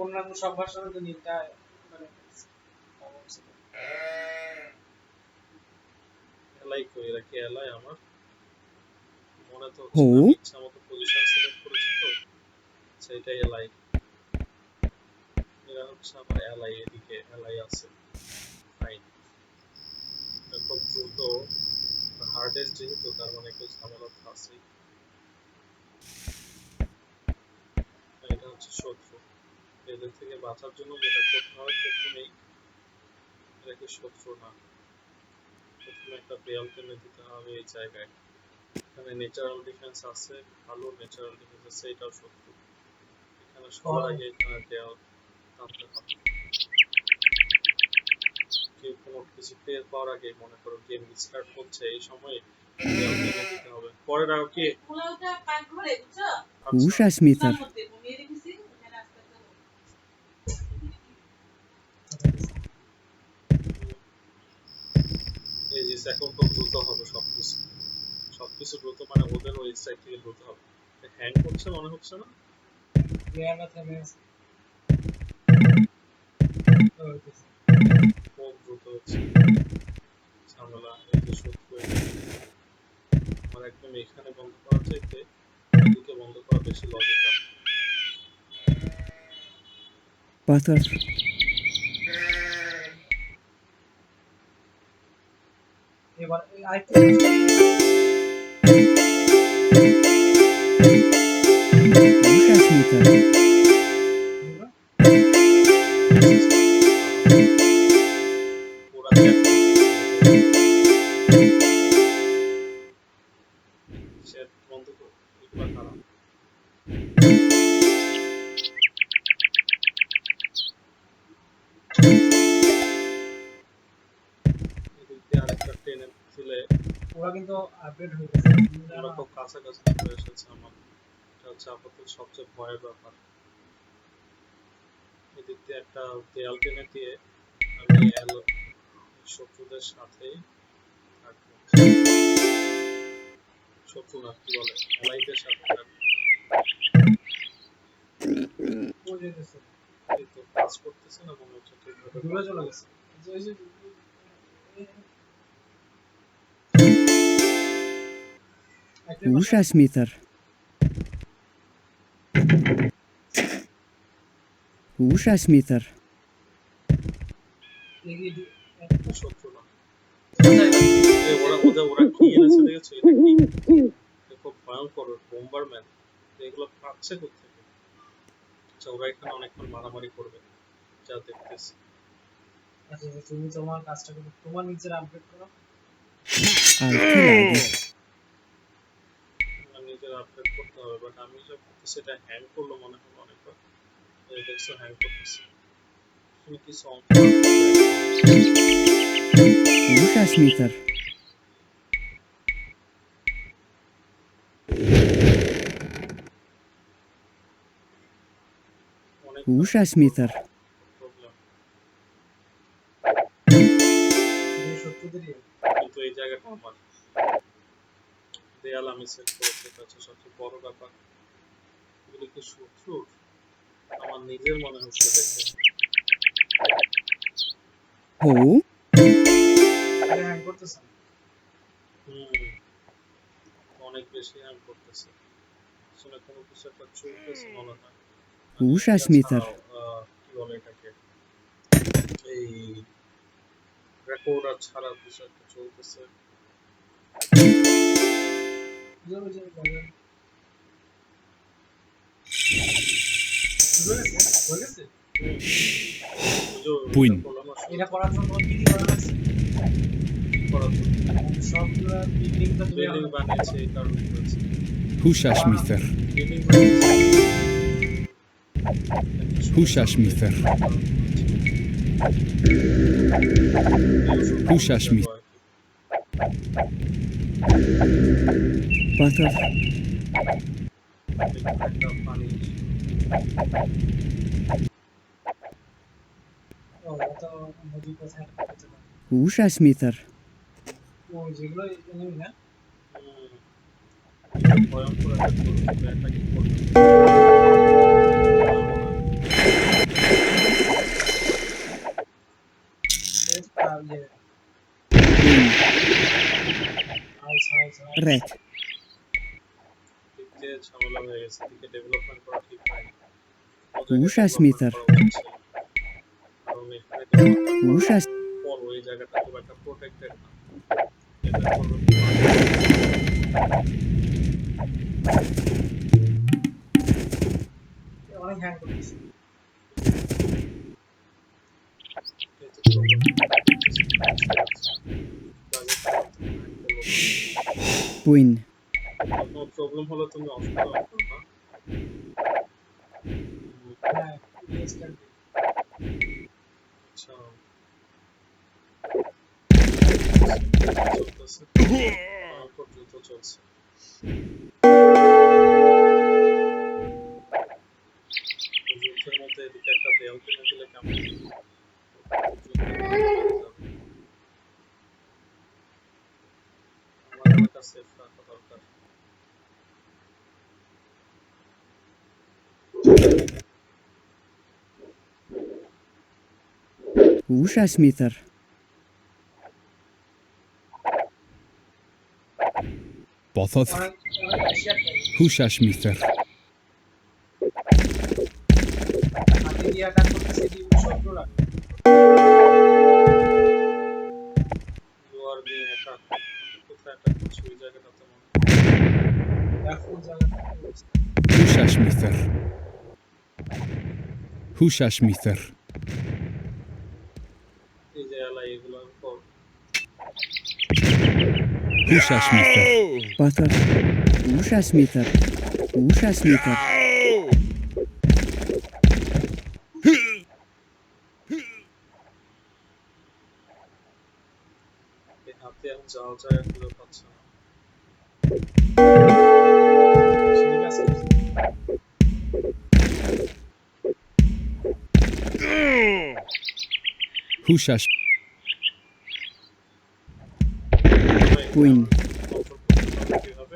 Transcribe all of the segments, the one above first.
অন্যান্য সব ভাষার মধ্যে নিটা মানে এলাই কই রাখি এলাই আমার মনে তো হচ্ছে না, আমি ইচ্ছা মতো পজিশন সিলেক্ট করেছি তো সেইটাই এলাই। এরা হচ্ছে আমার এলাই, এদিকে এলাই আছে। ফাইন, খুব দ্রুত হার্ডেস্ট যেহেতু তার মানে একটু ঝামেলা তো আছেই। এটা হচ্ছে শত্রু, এদের থেকে বাঁচার জন্য যেটা করতে হয় প্রথমেই, এটা কি শত্রু না, প্রথমে একটা দেয়াল টেনে দিতে হবে এই জায়গায়। এখানে ন্যাচারাল ডিফেন্স আছে, ভালো ন্যাচারাল ডিফেন্স আছে, এটাও শত্রু। এখানে সবার আগে এখানে দেয়াল টানতে হবে। কেউ কোনো কিছু টের পাওয়ার আগে মনে করো গেম স্টার্ট হচ্ছে, এই সময় দেয়াল টেনে দিতে হবে। পরে রাখো কি Húsasmitar. এই যে এখন তো দ্রুত হবে সবকিছু, সবকিছু দ্রুত মানে ওদের ওই সাইড থেকে দ্রুত হবে। হ্যাং করছে মনে হচ্ছে না? খুব দ্রুত হচ্ছে ঝামেলা। এই যে শত্রু আমার একদম এখানে বন্ধ করার চাইতে এদিকে বন্ধ করা বেশি লজিক্যাল। Patar. এবার আরেকটু Húsasmitar. পুরা চ্যাট চ্যাট বন্ধ করো, এগুলো খারাপ। এদিক দিয়ে আরেকটা ট্রেনে ছিলে ওরা কিন্তু আপডেট হয়ে গেছে, ওরা খুব কাছাকাছি চলে এসেছে আমার। এটা হচ্ছে আপাতত সবচেয়ে ভয়ের ব্যাপার। এদিক দিয়ে একটা দেয়াল টেনে দিয়ে আমি শত্রুদের সাথেই থাকবো, শত্রু না কি বলে এলাইদের সাথে থাকবো। এই তো কাজ করতেছে না মনে হচ্ছে ঠিকভাবে। দূরে চলে গেছে। Húsasmitar. Húsasmitar. শত্রু না। ওরা ওরা কি এনেছে দেখেছো? এটা কি? এটা খুব ভয়ঙ্কর বোম্বারম্যান। এগুলো পাচ্ছে কোথেকে? আচ্ছা, ওরা এখানে অনেকক্ষণ মারামারি করবে যা দেখতেছি। আচ্ছা তুমি তোমার কাজটা করো, তোমার নিচের আপডেট করো। Alquilade. আমার নিজের আপডেট করতে হবে, বাট আমি যা করতেছি সেটা হ্যাং করলো মনে হলো অনেকবার। এই দেখছো হ্যাং করতেছে। তুমি কি সং Húsasmitar. অনেক Húsasmitar. প্রবলেম, এই শত্রুদেরই কিন্তু এই জায়গাটা আমার দেয়াল আমি সেট করেছি, এটা হচ্ছে সবচেয়ে বড় ব্যাপার। এগুলো কি শত্রুর? আমার নিজের মনে হচ্ছে দেখে। Ho. হ্যাং করতেছে। অনেক বেশি হ্যাং করতেছে, আসলে কোনো কিছু একটা চলতেছে মনে হয়। Húsasmitar. কি বলে এটাকে, এই রেকর্ডার ছাড়া কিছু একটা চলতেছে। Puin. এটা করার জন্য কি কি করা লাগছে? সবগুলো বিল্ডিংটা তুমি বিল্ডিং বানিয়েছে এই কারণে করেছে। Húsasmitar. বিল্ডিং বানিয়েছে Húsasmitar. Húsasmitar. Patar. একটা পানি ও এটা নদীর কোথায় করতে পারে। Húsasmitar. ও যেগুলো এনিমি না ভয়ঙ্কর একটা কি করবে। Rätt. দিক দিয়ে ঝামেলা হয়ে গেছে, দিকে ডেভেলপমেন্ট করা ঠিক হয় Húsasmitar. কারণ এখানে development Húsas. পর ওই জায়গাটা খুব একটা প্রোটেক্টেড না। এটা করবে কি অনেক হ্যাং করতেছে। Buin. আপনার প্রবলেম হলে তুমি অফ করো না। হ্যাঁ, রিস্টার্ট দিই। আচ্ছা চলতেছে, অল্প দ্রুত চলছে। যুদ্ধের মধ্যে এদিকে একটা দেয়াল কিনে দিলে কেমন? আমার এলাকা সেফ রাখা দরকার। Húsasmitar. Bothothr. অনেক এশিয়ার টাইপ। Húsasmitar. হাতে দিয়ে অ্যাটাক করতেছে কি শত্রু রাখে। You are being attacked. কোথায় অ্যাটাক করছে ওই জায়গাটাতে মনে হয়। দেখো জায়গাটা কি অবস্থা। Húsasmitar. Húsasmitar. এই যে এলাই এগুলো পর Húsasmitar. Bothothr. Húsasmitar. Húsasmitar. এই হাতে এখন যাওয়া যায় এগুলো পাচ্ছে না। সেই কাজ করছে। Húsas. Buin. কিভাবে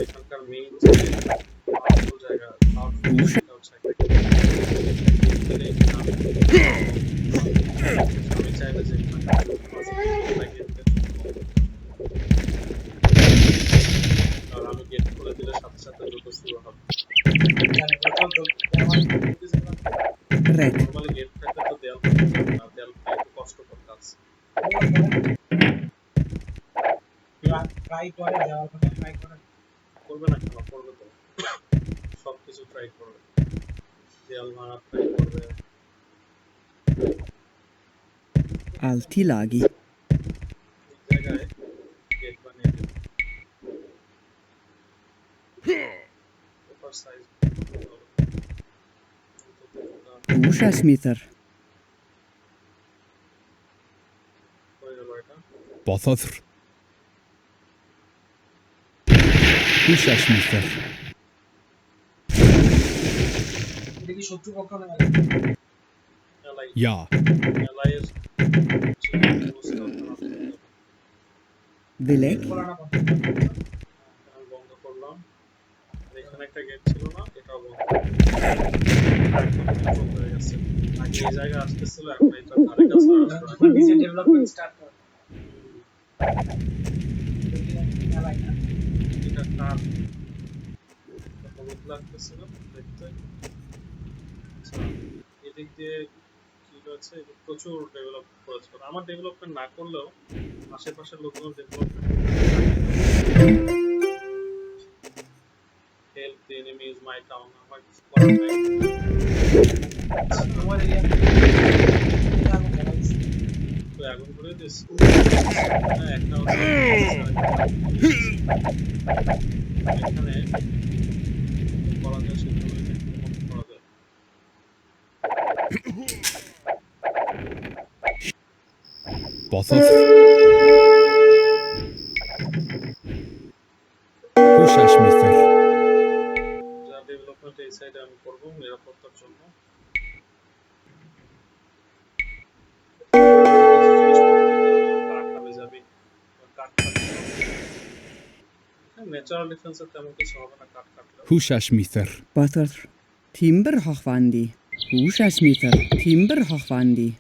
এখানকার মেইন যে পাওয়ারফুল জায়গা পাওয়ারফুল Húsa- হচ্ছে আমি চাইলে যে আর আমি গেট খুলে দিলে সাথে সাথে দ্রুত শুরু হবে। জানে কত আমার করতেছে না। Rätt. নরমালি গেট থাকলে তো দেয়াল থাকতে যাবে না, দেয়াল একটু কষ্টকর কাজ। ট্রাই করে যাওয়ার কথা ট্রাই করে। করবে না কেন, করবে তো, সবকিছু ট্রাই করবে, দেয়াল ভাঙা ট্রাই করবে। Altilagi. এই জায়গায় গেট বানিয়ে দেবে। Proper size Húsasmitar. হয়ে গেল এটা। Bothothr. Húsasmitar. এটা কি শত্রু পক্ষ না? এলাই Ja. এলাইয়ের অবস্থা খারাপ হয়ে যাবে। Belägg. খোলা না বন্ধ। আমি বন্ধ করলাম। আর এখানে একটা গেট ছিল না, এটাও বন্ধ। একদম control হয়ে গেছে। আগে এই জায়গায় আসতেছিল, এখন এটার ধারে কাছে আসবে না। নিজে ডেভেলপমেন্ট স্টার্ট করে। এলাই না। এটা কার হলুদ লাগতেছিল দেখতে। আচ্ছা, এদিক দিয়ে কি রয়েছে, এদিক প্রচুর ডেভেলপ করেছে। আমার ডেভেলপমেন্ট না করলেও আশেপাশের লোকজন development help the enemy is my town. আমার কিছু করার নাই। তোমার এরিয়া আগুন জ্বালাইছে। তো আগুন ধরে দিস। হ্যাঁ, একটা হচ্ছে এখানে করা যায়, সেগুলো করা যায়। Bothothr. Húsasmitar. যা ডেভেলপমেন্ট এই সাইডে আমি করব নিরাপত্তার জন্য। কাঠ হবে যাবে, কাঠ ন্যাচারাল ডিফেন্সের তেমন কিছু হবে না কাঠ কাটলে। Húsasmitar. Bothothr. Timber hochwandi. Húsasmitar. Timber hochwandi.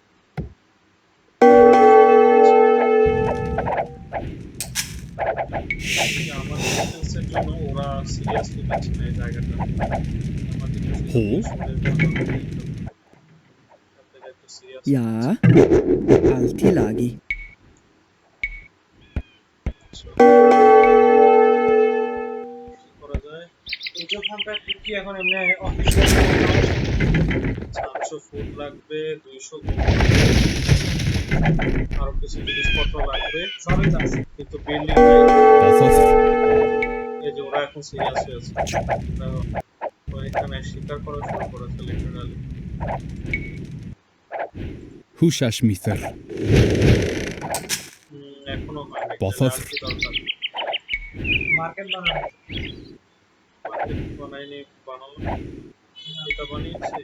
আমার ডিফেন্সের জন্য ওরা সিরিয়াসলি নিচ্ছে না এই জায়গাটা। আমার ডিফেন্সের হো? একটু সিরিয়াস Ja, altilagi. কি করা যায়? এই যে ফোনটা কি এখন এমনি অফিসিয়াল 400 ফুট লাগবে, 200 আরো কিছু জিনিসপত্র লাগবে, সবই তো আছে। কিন্তু বিল্ডিং নাই। Bothothr. এই যে ওরা এখন সিরিয়াস হয়েছে, তো এখানে স্বীকার করা শুরু করেছে লিটারালি। Húsasmither. এখনো হয়নি। Bothothr. আর কি দরকার? মার্কেট বানানো। মার্কেট বানাইনি, বানালো। এটা বানিয়েছি।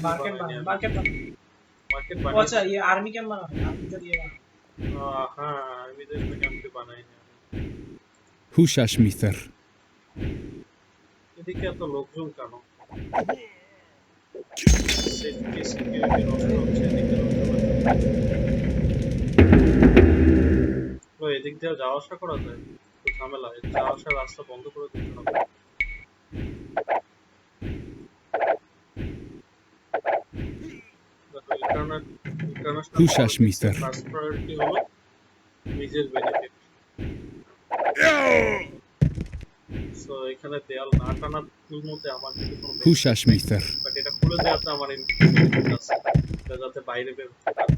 মার্কেট বানানো। মার্কেট বানানো। মার্কেট ও বানিয়েছি। আচ্ছা, ये आर्मी कैंप बनाना है। आर्मी দিয়ে বানানো। হ্যাঁ, আর্মিদের ক্যাম্পে বানাইনি আমি। Húsasmither. এদিকে এত লোকজন কেন? সেফটি সিকিউরিটি নষ্ট হচ্ছে এদিকে লোকজন। তো এদিক দিয়ে যাওয়া আসা করা যায়? তো ঝামেলা, যাওয়া আসার রাস্তা বন্ধ করে দিতে হবে। Húsasmither. ফার্স্ট প্রায়োরিটি হলো নিজের বেনিফিট। সো এখানে দেয়াল না টানার মধ্যে আমার কিন্তু কোনো benefit নেই। Húsasmither. বাট এটা খুলে দেওয়াতে আমার বেনিফিট আছে, যাতে বাইরে বের হতে পারে।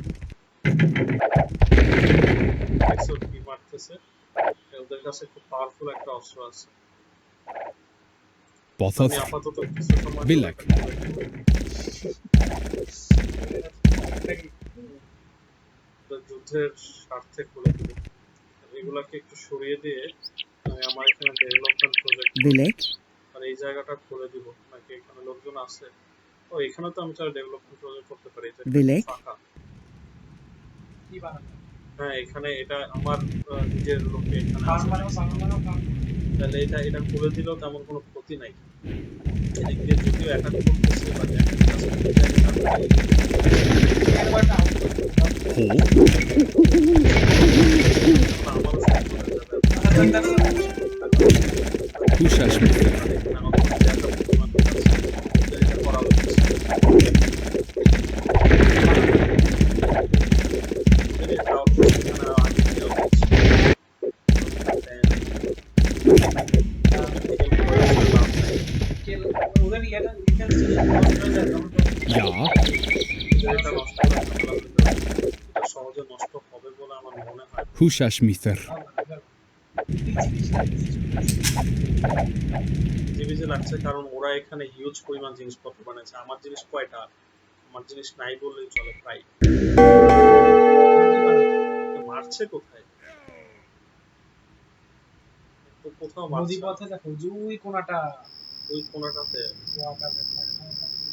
দেখছো কি মারতেছে? ওদের কাছে খুব পাওয়ারফুল একটা অস্ত্র আছে। আমি Bothothr. আপাতত কিছু সময় Bilek. যুদ্ধের স্বার্থে খুলে দেব। এগুলাকে একটু সরিয়ে দিয়ে আমি আমার এখানে ডেভেলপমেন্ট প্রজেক্ট Vilek, আর এই জায়গাটা খুলে দিব, নাকি এখানে লোকজন আছে? ও এখানে তো আমি চাইলে ডেভেলপমেন্ট প্রজেক্ট করতে পারি। এটা Vilek, ফাঁকা। কি বানানো? হ্যাঁ, এখানে এটা আমার নিজের লোকে এখানে ফার্ম আছে। বানাও, ফার্ম বানাও, ফার্ম। তাহলে এটা খুলে দিলেও তেমন কোনো ক্ষতি নাই। এদিক দিয়ে যদিও অ্যাটাক করতেছে বা আমারও Hå? Húsasmither. ওদের এটা ডিফেন্স নষ্ট হয়ে যায় তখন তো Ja. এটা নষ্ট হলে এটা সহজে নষ্ট হবে বলে আমার মনে হয়। Húsasmither. জিবিজি লাগছে কারণ ওরা এখানে হিউজ পরিমাণ জিনিসপত্র বানাইছে। আমার জিনিস কয়টা? আমার জিনিস নাই বললেই চলে প্রায়। মারছে কোথায়? তো কোথাও নদী মারছে। পথে দেখো যে ওই কোনাটা ওই কোনাটাতে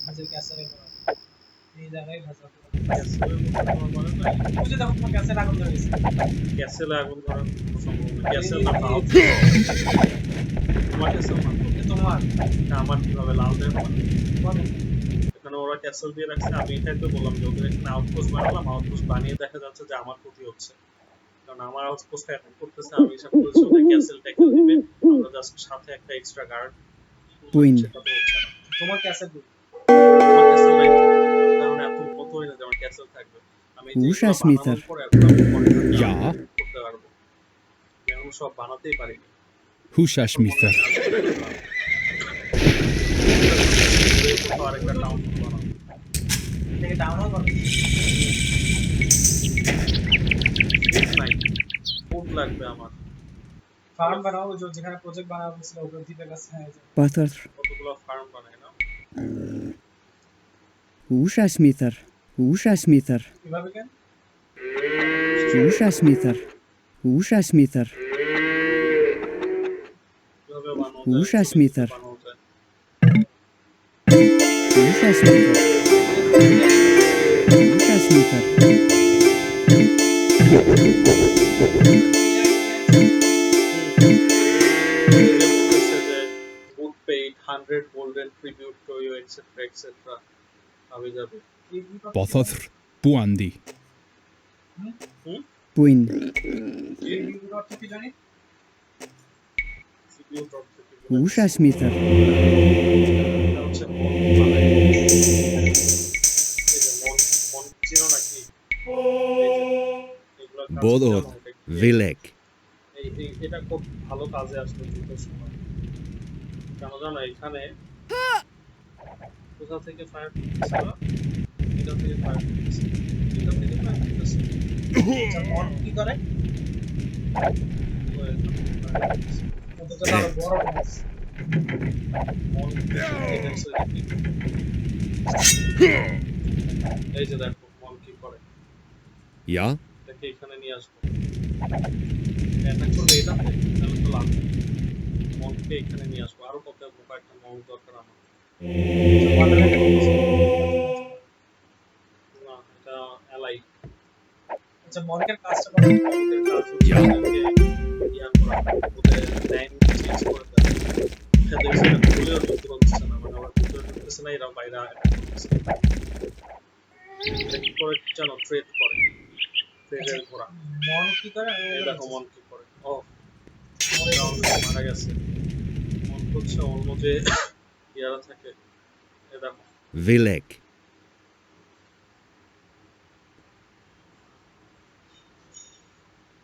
হাজার ক্যাসেলে এই জায়গায় ভাষা ক্যাসেলের মতো তোমার মনে হয়? বুঝে দেখো তোমার ক্যাসেল আগুন ধরেছে ক্যাসেলে আগুন ধরার কোনো সম্ভব না। ক্যাসেল না পাও। আমার ক্যাসেল না। তোমার এটা আমার কিভাবে লাল দেয় না? বলো এখানে ওরা ক্যাসেল দিয়ে রাখছে। আমি এটাই তো বললাম যে ওদের এখানে আউটপোস্ট বানালাম, আউটপোস্ট বানিয়ে দেখা যাচ্ছে যে আমার ক্ষতি হচ্ছে, কারণ আমার আউটপোস্ট অ্যাটাক করতেছে। আমি হিসাব করেছি ওদের ক্যাসেল ট্যাকেল দিবে, আমরা জাস্ট সাথে একটা এক্সট্রা গার্ড। Win. সেটা তো হচ্ছে না। তোমার ক্যাসেল আমার ক্যাসেল নাই, কারণ এত উন্নত হয় না যে আমার ক্যাসেল থাকবে। আমি এই জিনিসগুলো Húsasmither. বানানোর পর এখন আমি পরে Ja. করতে পারবো। আমি এখন সব বানাতেই পারিনি। Húsasmither. আরেকটা টাউন বানাবো। থেকে ডাউন করো নাই, কোড লাগবে আমার। ফার্ম বানাও যেখানে প্রজেক্ট বানাবো ছিল ওপর দ্বীপের কাছে Bothothr. কতগুলো ফার্ম বানাই না? Húsasmither. Húsasmither. কিভাবে কেন Húsasmither. Húsasmither. কিভাবে বানানো যায়? Húsasmither. বানানো যায়। Húsasmither. Húsasmither. বলতেছে যে would pay 100 golden tribute to you etc etc. আমি যাবে। Bothothr. Buandi. Queen. CPU অর্থ কি জানি? সিপিইউ ড্রপ থেকে Húsasmitar. এটা হচ্ছে মন বানায়। এই যে মন মন চিনো নাকি? এই যে এগুলা কাজ কি Bodor. জানো? এটা কি? Vilek. এটা খুব ভালো কাজে আসবে যুদ্ধের সময়। কেন জানো এখানে কোথা থেকে ফায়ার করতেছে ওরা? এটা থেকে ফায়ার করতেছে, এটা থেকে ফায়ার করতেছে, আচ্ছা মন কি করে? ও এখান থেকে fire করতেছে। ওটা তো আরো বড় মাছ। মন কি দেখছো দেখি? এই যে দেখো মন কি করে, Ja. এটাকে এখানে নিয়ে আসবো, অ্যাটাক করবে এটাতে, তাহলে তো লাভ নেই। মনকে এখানে নিয়ে আসবো, আরো কত মোটা একটা মন দরকার আমার। আচ্ছা ওয়াটার অ্যাটাক করছে। না এটা এলাই। আচ্ছা মর্গের কাজটা করে। মনকের কাজ হচ্ছে ওদেরকে ইয়া করা, ওদের লাইন চেঞ্জ করে দেওয়া। হ্যাঁ দেখছি এটা খুলেও যুদ্ধ হচ্ছে না, মানে ওরা যুদ্ধ করতেছে না, এরা বাইরে attack করতেছে। এটা কি করে জানো? ট্রেড করে, ট্রেডের ঘোড়া। মন কি করে? এই দেখো মন কি করে, ও এটা অলরেডি মারা গেছে। মন হচ্ছে অন্য যে ইয়ারা থাকে, এই দেখো Vilek.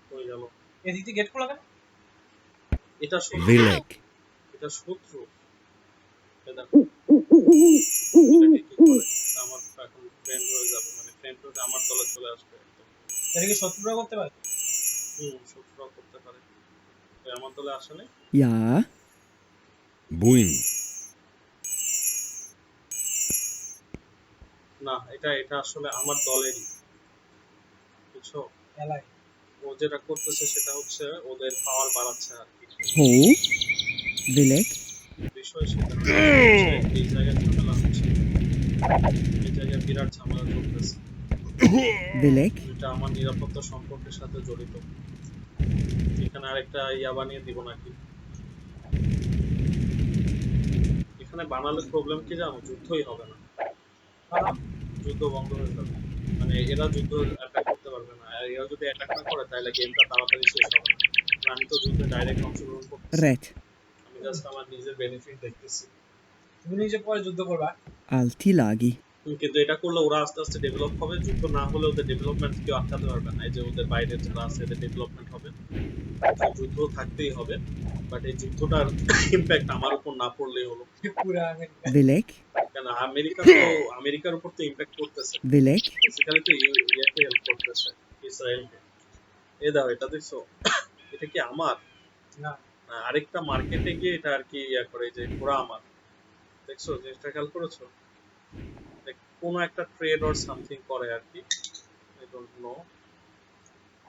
হয়ে গেল। এদিক দিয়ে গেট খোলা কেন? এটা শত্রু, Vilek. এটা শত্রু। এই দেখো এটাকে কি করে, এটা আমার এখন ফ্রেন্ড হয়ে যাবে, মানে ফ্রেন্ড হয়ে আমার দলে চলে আসবে একদম। এটা কি শত্রুরা করতে পারে? শত্রুরাও করতে পারে। তো আমার দলে আসে নাই। Ja. Buin. না এটা এটা আসলে আমার দলেরই, বুঝছো? এলাই। ও যেটা করতেছে সেটা হচ্ছে ওদের পাওয়ার বাড়াচ্ছে আর কি। Ho. Vilek. বিষয় সেটা হচ্ছে এই জায়গায় ঝামেলা হচ্ছে, এই জায়গায় বিরাট ঝামেলা চলতেছে, Vilek. এটা আমার নিরাপত্তা সম্পর্কের সাথে জড়িত। এখানে আরেকটা ইয়া বানিয়ে দিব নাকি? এখানে বানালে প্রবলেম কি জানো? যুদ্ধই হবে না, কারণ যুদ্ধ বন্ধ হয়ে যাবে, মানে এরা যুদ্ধ অ্যাটাক করতে পারবে না, আর এরা যদি অ্যাটাক না করে তাহলে গেমটা তাড়াতাড়ি শেষ হবে না। আর আমি তো যুদ্ধে ডাইরেক্ট অংশগ্রহণ করতেছি, Rätt. আমি জাস্ট আমার নিজের বেনিফিট দেখতেছি। তুমি নিজে পরে যুদ্ধ করবা। Altilagi. কিন্তু এটা করলে ওরা আস্তে আস্তে ডেভেলপ হবে, যুদ্ধ না হলে ওদের ডেভেলপমেন্ট কেউ আটকাতে পারবে না। এই যে ওদের বাইরের যারা আছে এদের ডেভেলপমেন্ট হবে, তো যুদ্ধ থাকতেই হবে, বাট এই যুদ্ধটার ইম্প্যাক্ট আমার উপর না পড়লেই হলো। পুরা আমেরিকা। Vilek. কেন আমেরিকার উপর তো ইম্প্যাক্ট করতেছে, Vilek. বেসিক্যালি তো ইয়েকে হেল্প করতেছে, ইসরায়েলকে। এই দাও এটা দেখছো, এটা কি আমার না না আরেকটা মার্কেটে গিয়ে এটা আর কি ইয়া করে, যে পুরো আমার, দেখছো জিনিসটা খেয়াল করেছো? কোনো একটা ট্রেড অর সামথিং করে আর কি, আই ডোন্ট নো।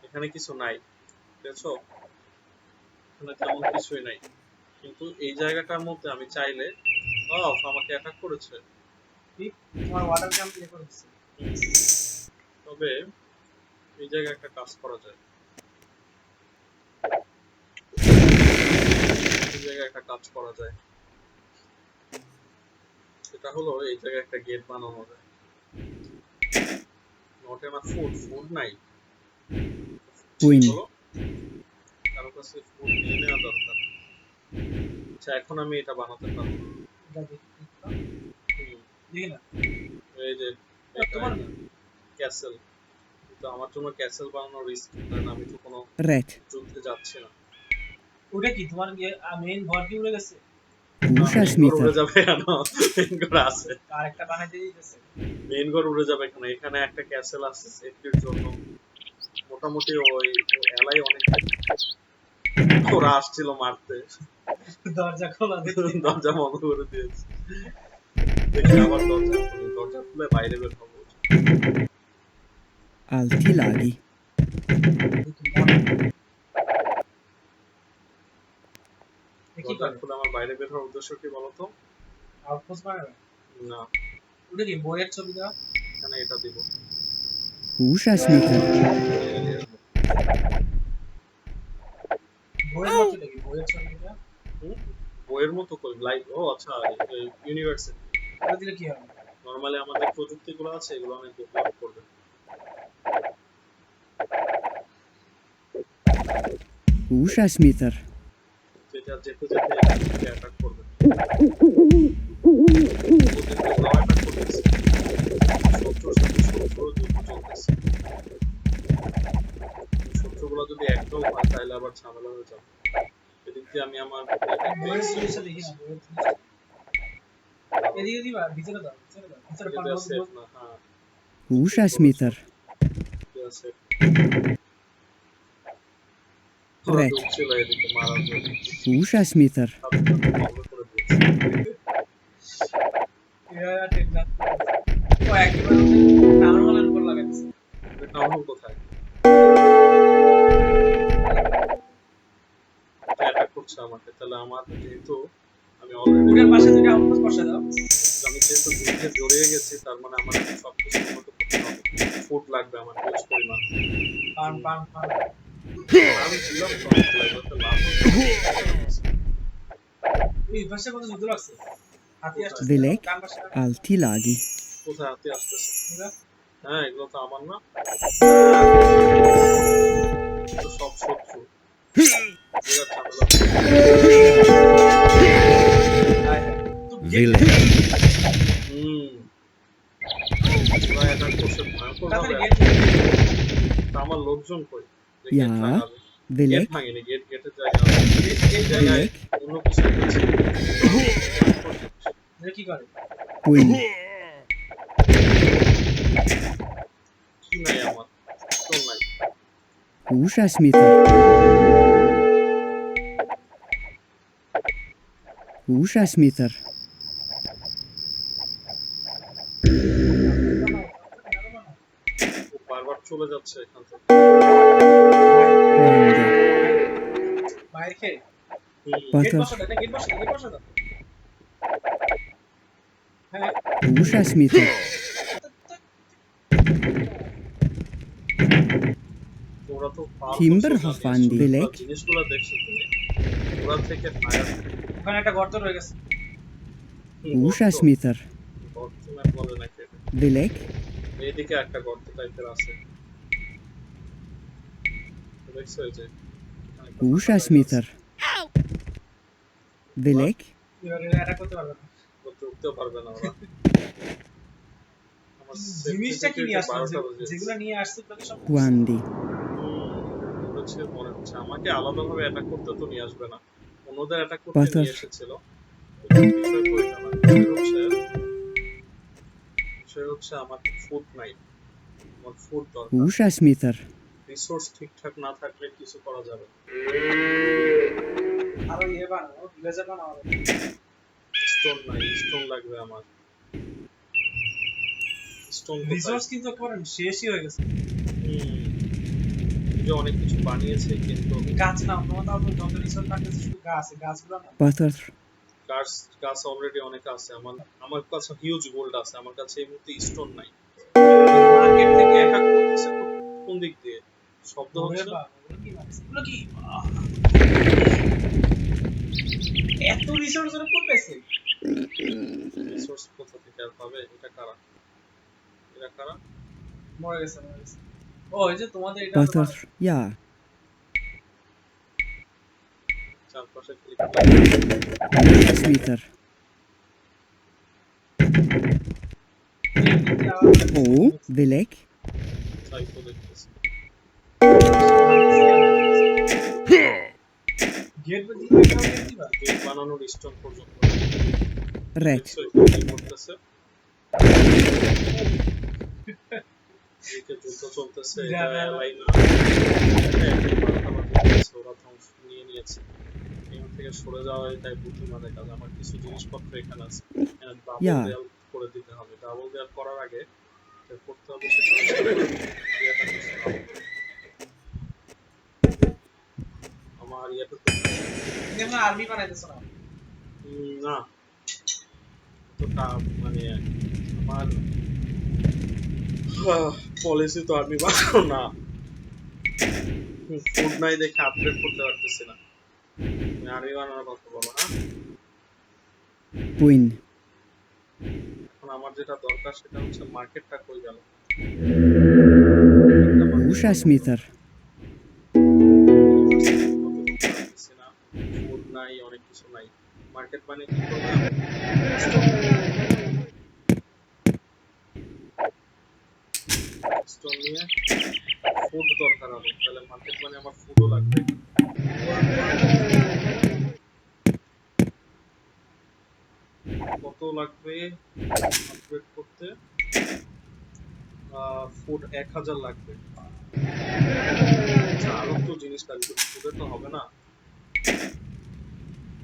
এখানে কিছু নাই, দেখছো এখানে তেমন কিছুই নাই, কিন্তু এই জায়গাটার মধ্যে আমি চাইলে আমাকে অ্যাটাক করেছে। ঠিক তোমার ওয়াটার ক্যাম্প ইয়ে করে দিচ্ছে। তবে এই জায়গায় একটা কাজ করা যায়, এই জায়গায় একটা কাজ করা যায়, সেটা হলো এই জায়গায় একটা গেট বানানো যায়। নট এনাফ ফুড নাই, Queen. হলো কারো কাছে ফুড নিয়ে নেওয়া দরকার। আচ্ছা এখন আমি এটা বানাতে পারবো। এটা দেখি কি করা। হুম, দেখি না এই যে তোমার ক্যাসেল, কিন্তু আমার জন্য ক্যাসেল বানানো রিস্ক, কারণ আমি তো কোনো Rätt. যুদ্ধে যাচ্ছি না। ওটা কি তোমার মেইন ঘর কি উড়ে গেছে? মেইন ঘর Húsasmitar. উড়ে যাবে কেন? মেইন ঘর আছে, আরেকটা বানাইতে দিতেছে। মেইন ঘর উড়ে যাবে কেন? এখানে একটা ক্যাসেল আছে সেফটির জন্য, মোটামুটি ওই এলাই অনেক, ওরা আসছিল মারতে, দরজা খোলা দেখি। দরজা বন্ধ করে দিয়েছে। দেখি আবার দরজা খুলে বাইরে বের হবো। Altilagi. দেখি দরজা করে খুলে আমার বাইরে বের হওয়ার উদ্দেশ্য কি বলতো? আউটপোস্ট বানাবে। না, ওটা কি বইয়ের ছবি দেওয়া? এখানে এটা দিব। Húsasmitar. বইয়ের মতো দেখি বইয়ের ছবি দেওয়া। হুম? বইয়ের মতো কই লাইভ, ও আচ্ছা ইউনিভার্সিটি। ওটা দিলে কি হবে? নরমালি আমাদের প্রযুক্তিগুলো আছে এগুলো অনেক ডেভেলপ করবে। Húsasméter. যেটা যেতে যেতে অ্যাটাক করবে। অ্যাটাক করতেছে। শত্রুর সাথে শত্রুর যুদ্ধ চলতেছে। শত্রুগুলো যদি একটাও হয় তাহলে আবার ঝামেলা হয়ে যাবে। এদিক দিয়ে আমি আমার বইয়ের জিনিসটা দেখি না, বইয়ের জিনিসটা। এদিকে দিবা, ভিতরে দাও, ভিতরে পান সেফ না, হ্যাঁ Húsasméter. আছে। Rätt. ঢুকছিল এদিকে মারার জন্য। Húsasméter. সাথে সাথে বন্ধ করে দিয়েছে। এরা টেনশন। ও একবার টাউন হলের উপর লাগাইছে। টাউন হল কোথায়? অ্যাটাক করছে আমাকে, তাহলে আমার যেহেতু আমি অলরেডি ওটার পাশে দুটো আউটপোস্ট বসে দাও। আমি যেহেতু যুদ্ধে জড়িয়ে গেছি, তার মানে আমার এখন সবকিছু উন্নত করতে হবে। ফুড লাগবে আমার হিউজ পরিমাণ। পান। আমি ছিলাম তো লাগবে লাভ হবে। এই পাশে কত যুদ্ধ লাগছে। হাতি আসছে। Vilek. ডান পাশে। Altilagi. কোথায় হাতি আসতেছে? এগুলা? হ্যাঁ, এগুলো তো আমার না, তো সব শত্রু। বিরাট ঝামেলা। তো Vilek. ওরা অ্যাটাক করছে ভয়ঙ্কর তাড়াতাড়ি ভাবে। গেট। তা আমার লোকজন কই? Ja. Gate Vilek. ভাঙেনি, গেটের জায়গা আছে। এই জায়গায় Vilek. অন্য কিছু আছে। এটা কি করে? Buin. কি নাই আমার? স্টোন নাই। Húsasméter. Húsasméter. ও বারবার চলে যাচ্ছে এখান থেকে। Rande. বাইরে খেয়ে। Gate Butter. বসা দাও, গেট বসা দাও। হ্যাঁ। Húsasméter. ওরা তো Timberhoffandi. Vilek. জিনিসগুলো দেখছো তুমি? ওরা থেকে ফায়ার ওখানে একটা গর্ত রয়ে গেছে। Húsasméter. বর্তমান বলে নাকি এটা? Vilek. এইদিকে একটা গর্ত টাইপের আছে, দেখছো এই যে এখানে একটা ফাঁকা জায়গা আছে। Húsasméter. Vilek. এবারে অ্যাটাক করতে পারবে না। করতে উঠতেও পারবে না ওরা। আমার জিনিসটা কি নিয়ে আসছো? 12টা বাজে। যেগুলো নিয়ে আসছো তাহলে সব Wandi. মনে হচ্ছে আমাকে আলাদাভাবে অ্যাটাক করতে তো নিয়ে আসবে না, অন্যদের অ্যাটাক করতে Butter. নিয়ে এসেছিল। বিষয় হচ্ছে আমার ফুড নাই, আমার ফুড দরকার। Húsasméter. রিসোর্স ঠিকঠাক না থাকলে কিছু করা যাবে না। আরো ইয়ে বানাও, ভিলেজার বানাও। স্টোন নাই, স্টোন লাগবে আমার। স্টোন রিসোর্স কিন্তু একেবারে শেষই হয়ে গেছে। যে অনেক কিছু বানিয়েছে কিন্তু গাছ না, তোমার তাও যত রিসোর্স থাকতেছে শুধু গাছগুলো না। Butter. গাছ অলরেডি অনেক আছে। আমার কাছে হিউজ গোল্ড আছে, আমার কাছে এই মুহূর্তে স্টোন নাই। মার্কেট থেকে অ্যাটাক করতেছে কোন দিক দিয়ে? শব্দ ওরে হচ্ছে। বাবা, এগুলো কি? এত রিসোর্স ওরা কোন পেছে? রিসোর্স কোথা থেকে আর পাবে? এটা কারা? এরা কারা? মরে গেছে। ও এই যে তোমাদের এটা Butter. Ja. চারপাশে click Húsasméter. Oh. Vilek. Psycho দেখতেছে। গেট দিবা। গেট বানানোর স্টোন পর্যন্ত Rätt. দেখছো এখানে কি করতেছে? এদিকে যুদ্ধ চলতেছে, এটা এলাই না। ওরা ধ্বংস নিয়ে নিয়েছে। এখান থেকে সরে যাওয়া এটাই বুদ্ধিমানের কাজ। আমার কিছু জিনিসপত্র এখানে আছে, এখানে ডাবল Yeah. দেয়াল করে দিতে হবে। ডাবল দেয়াল করার আগে যেটা করতে হবে সেটা হচ্ছে ইয়েটা করতে হবে। আমার ইয়েটা যেমন আর্মি বানাইতেছ না। না, তো মানে আমার পলিসি তো আর্মি বানানো না। ফুড নাই দেখে আপডেট করতে পারতেছি না। তুমি আর্মি বানানোর কথা বলো না। Buin. এখন আমার যেটা দরকার সেটা হচ্ছে মার্কেটটা কই গেল। Húsasméter. ফুড নাই, অনেক কিছু নাই। মার্কেট মানে কি করবে? স্টোন নিয়ে ফুড দরকার হবে, তাহলে মার্কেট মানে আমার ফুডও লাগবে। কত লাগবে আপগ্রেড করতে? ফুড 1000 লাগবে। আচ্ছা, আরো তো জিনিস লাগবে, ফুডে তো হবে না।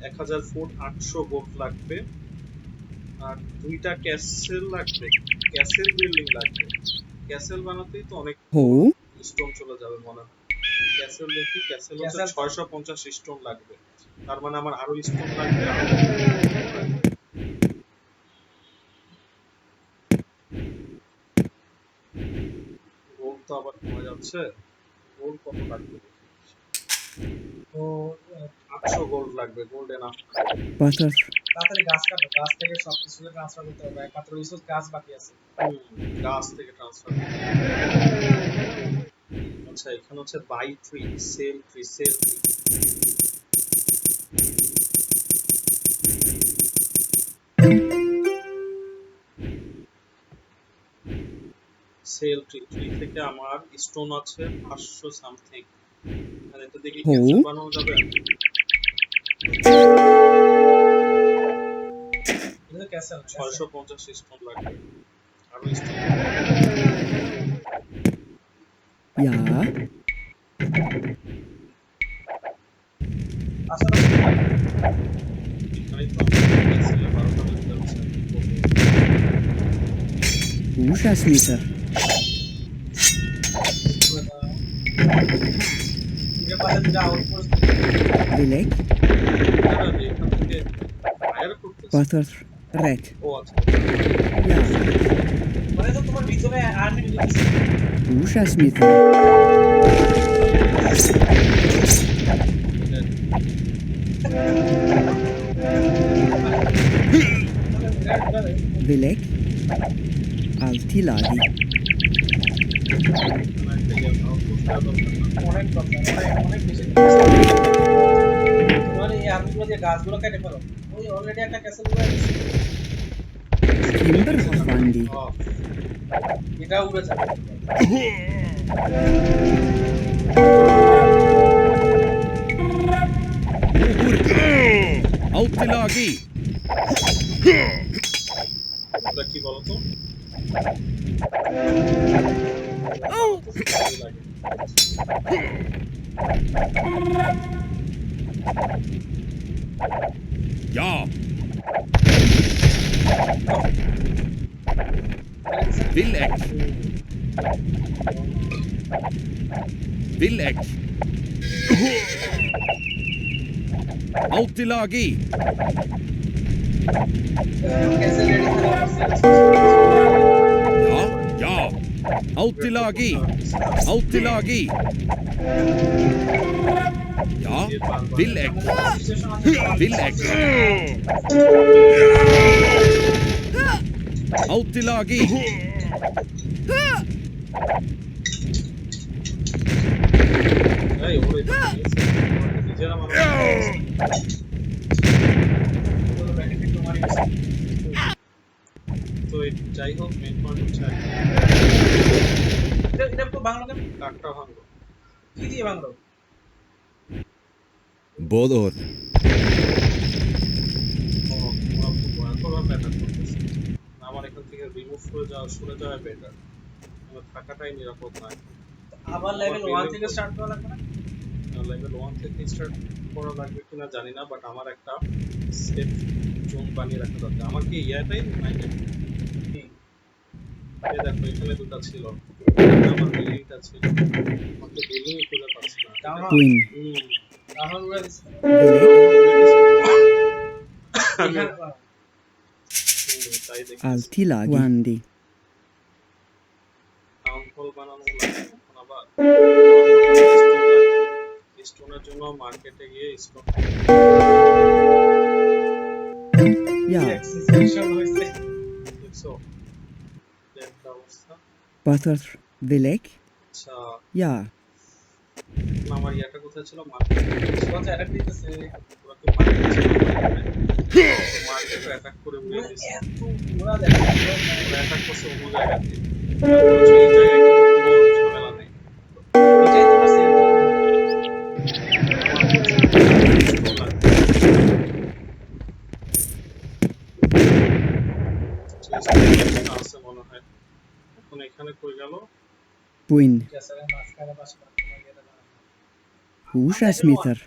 1000 ফুড, 800 গোল্ড লাগবে, আর 2টা ক্যাসেল লাগবে, ক্যাসেল বিল্ডিং লাগবে। ক্যাসেল বানাতেই তো অনেক Ho, স্টোন চলে যাবে মনে হয়। ক্যাসেল দেখি, ক্যাসেল হচ্ছে Castle- 650 স্টোন লাগবে। তার মানে আমার আরো স্টোন লাগবে, আরো লাগবে। গোল্ড তো আবার কমে যাচ্ছে। গোল্ড কত লাগবে? তো 800 গোল্ড লাগবে। Gold enough. butter, তাড়াতাড়ি গাছ কাটো, গাছ থেকে সবকিছু ট্রান্সফার করতে হবে, একমাত্র রিসোর্স গাছ বাকি আছে। গাছ থেকে ট্রান্সফার। আচ্ছা, এখানে হচ্ছে buy tree, sell tree, sell tree. Sell tree, tree থেকে আমার স্টোন আছে 500 সামথিং। মানে তো দেখি হো। ক্যাসেল বানানো যাবে। এটা তো ক্যাসেল 650 স্টোন লাগবে, আরো স্টোন। ja, পাশাপাশি এখানেই তো ক্যাসেলে 12টা লেগে যাচ্ছে। Uschasmeter, এর পাশে দুটো আউটপোস্ট Belek, এখান থেকে ফায়ার করতেছে। butter, red, ও আচ্ছা, ja, মানে তো তোমার ভিতরে আর্মি ঢুকেছে। Uschasmeter, Belek, Altilagi, অনেক দরকার, অনেক বেশি। তোমার এই আর্মিগুলো দিয়ে গাছগুলো কেটে ফেলো। ওই অলরেডি একটা ক্যাসেল হয়ে গেছে, Timberhofwandi, এটা উড়ে যাবে। Autilagi! এটা কি বলতো? Ja! Villeck! Villeck! Autilagi! Castle ready Ja, ja! Autilagi! Autilagi! Ja, Villeck! Villeck! Autilagi! এই ওরে নিজেরা মানুষ। তো যাই হোক, মেইন পয়েন্ট হচ্ছে এটা তো বাংলা কেন? কাঠটা ভাঙলো। কি দিয়ে বাংলা? Bodor! ও, ওরা খুব ভয়ঙ্কর ভাবে অ্যাটাক করতেছে। আমার এখান থেকে রিমুভ করে যাওয়া, সরে যাওয়া বেটার। আমার থাকাটাই নিরাপদ নয়। আবার লেভেল 1 থেকে স্টার্ট করা লাগবে না? লেভেল 1 থেকে স্টার্ট করা লাগবে কিনা জানি না, বাট আমার একটা সেফ জোন বানিয়ে রাখা দরকার। আমার কি ইয়াটাই নাই নাকি? এই দেখো, এখানে দুটো ছিল, আমার বিল্ডিংটা ছিল, আমার তো বিল্ডিংই খুঁজে পাচ্ছি না। Twin, তাহলে উড়ে দিছে। Belek, তাই দেখি Altilagi, Wandi, টাউন হল বানানো লাগবে এখন আবার। স্টোনের জন্য মার্কেটে গিয়ে স্টোন ja, সিচুয়েশন হইছে। দেখছো একটা অবস্থা। butter, Belek, আচ্ছা, ja, না, আমার ইয়াটা কোথায় ছিল? মার্কেট কত অ্যাটাক দিতেছে ওরা তো মার্কেট ছিল মার্কেট অ্যাটাক করে উড়িয়ে দিচ্ছে এত ওরা দেখো ওরা অ্যাটাক করছে অন্য জায়গাতে বলছে এই জায়গায় কিন্তু কোনো ঝামেলা নেই এটাই তোমার সেভ আমার প্রচুর আছে মনে হয় এখন এখানে কই গেল Buin. গেছে মাঝখানে পাশে তোমার এটা Húsasmitar.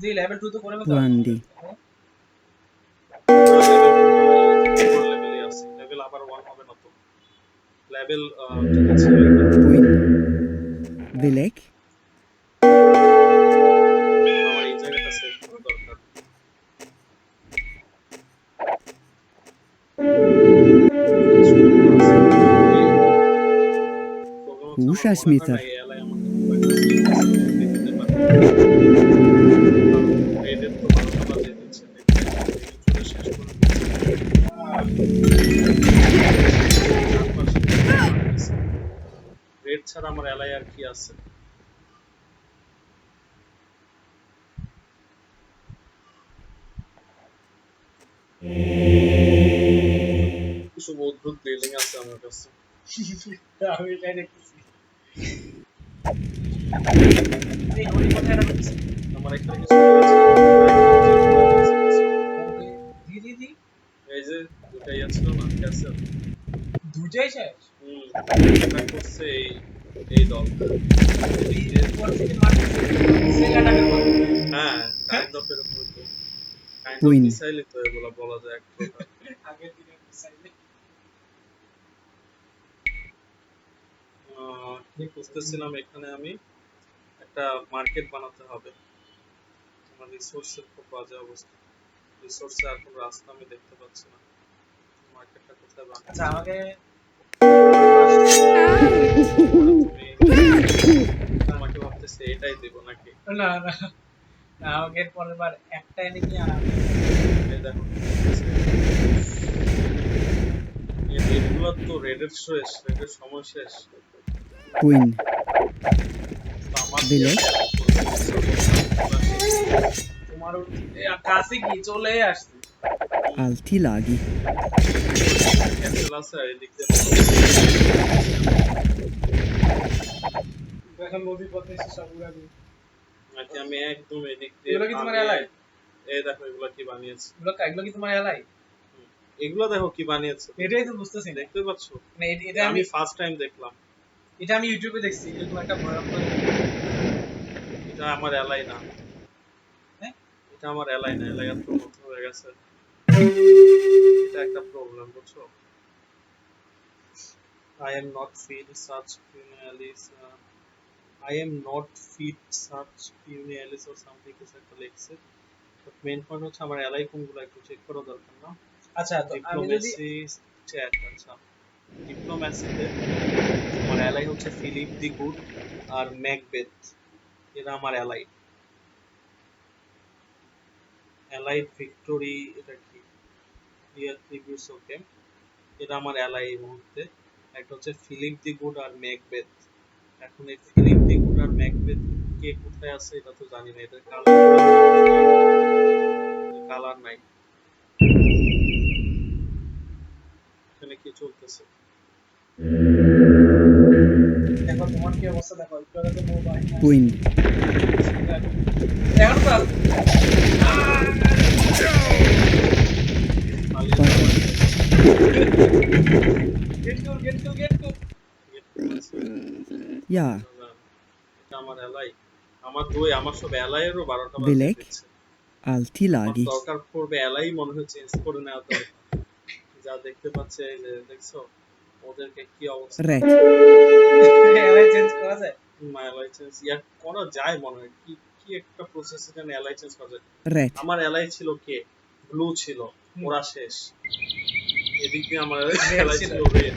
জি লেভেল 2 তো করে ফেলতে Buandi. লেভেলে আছে লেভেল আবার 1 হবে না তো লেভেল ঠিক আছে Buin. Vilek. আমার এই জায়গাটা সেভ করা দরকার Húsasmitar. রেড ছাড়া আমার এলাই আর কি আছে সব অদ্ভুত বিল্ডিং আছে আমার কাছে আমি এটাই দেখতেছি এই ঘড়ি কোথায় রাখছিস আমার এখানে কিছু জি জি জি এই যে দুটাই আছে না ক্যাসেল দুটাই শেষ এটা করছে এই দল এই পর থেকে মারতেছে সেগাটাকে বল হ্যাঁ কাইন্ড অফ এরকম তো কাইন্ড অফ Queen. মিসাইল তো এগুলো বলা যায় এক প্রকার আগের দিনের মিসাইলে কি বুঝতেছিলাম এখানে আমি একটা মার্কেট বানাতে হবে আমার রিসোর্সের খুব বাজে অবস্থা রিসোর্সে আর কোনো রাস্তা আমি দেখতে পাচ্ছি না মার্কেটটা কোথায় বানাবো আচ্ছা আমাকে তুমি আমাকে ভাবতেছি এটাই দেব নাকি না না না আমাকে পরের বার একটা এনে কি আনা এই দেখো এগুলো তো রেডের শেষ রেডের সময় শেষ Buin. তো আমার Vilek. তোমার কাছে কি চলে আসছে Altilagi. ক্যান্সেল আছে আর এদিক দিয়ে এখন নদীর পথে এসে সব উড়াবি নাকি আমি একদম এদিক দিয়ে এগুলো কি তোমার এলাই এই দেখো এগুলো কি বানিয়েছে এগুলো কি তোমার এলাই এগুলো দেখো কি বানিয়েছে এটাই তো বুঝতেছি না দেখতে পাচ্ছো মানে এটা আমি আমি ফার্স্ট টাইম দেখলাম এটা আমি ইউটিউবে দেখছি এরকম একটা ভয়ঙ্কর এটা আমার এলাই না হ্যাঁ এটা আমার এলাই না এলাই এত মতো হয়ে গেছে এটা একটা প্রবলেম বুঝছো I am not feed such funerals I am not feed such funerals or something কিছু একটা লিখছে বাট মেইন পয়েন্ট হচ্ছে আমার এলাই কোনগুলো একটু চেক করা দরকার না আচ্ছা তো আমি যদি ডিপ্লোমেসি চ্যাট আচ্ছা ডিপ্লোমেসিতে আমার এলাই হচ্ছে ফিলিপ দি গুড আর ম্যাকবেথ এরা আমার এলাই অ্যালাইড ভিক্টোরি এটা কি ক্লিয়ার প্রিভিউস ওকে এটা আমার এলাই এই মুহূর্তে একটা হচ্ছে ফিলিপ দি গুড আর ম্যাকবেথ এখন এই ফিলিপ দি গুড আর ম্যাকবেথ কে কোথায় আছে এটা তো জানি না এটা কালার নাই এখানে কি চলতেছে দেখো তোমার কি অবস্থা দেখো একটু আগে তো মোবাইল Buin. এখন তো গেট কর Ja. এটা আমার এলাই আমার দুই আমার সব এলাইয়েরও 12টা বাজে Vilek. দিচ্ছে আমার Altilagi. দরকার পড়বে এলাই মনে হয় চেঞ্জ করে নেওয়া দরকার যা দেখতে পাচ্ছে এই যে দেখছো ওদেরকে কি অবস্থা Rätt. এলাই চেঞ্জ করা যায় এলাই চেঞ্জ ইয়া করা যায় মনে হয় কি কি একটা প্রসেস এখানে এলাই চেঞ্জ করা যায় Rätt. আমার এলাই ছিল কে ব্লু ছিল ওরা শেষ এদিক দিয়ে আমার এলাই ছিল রেড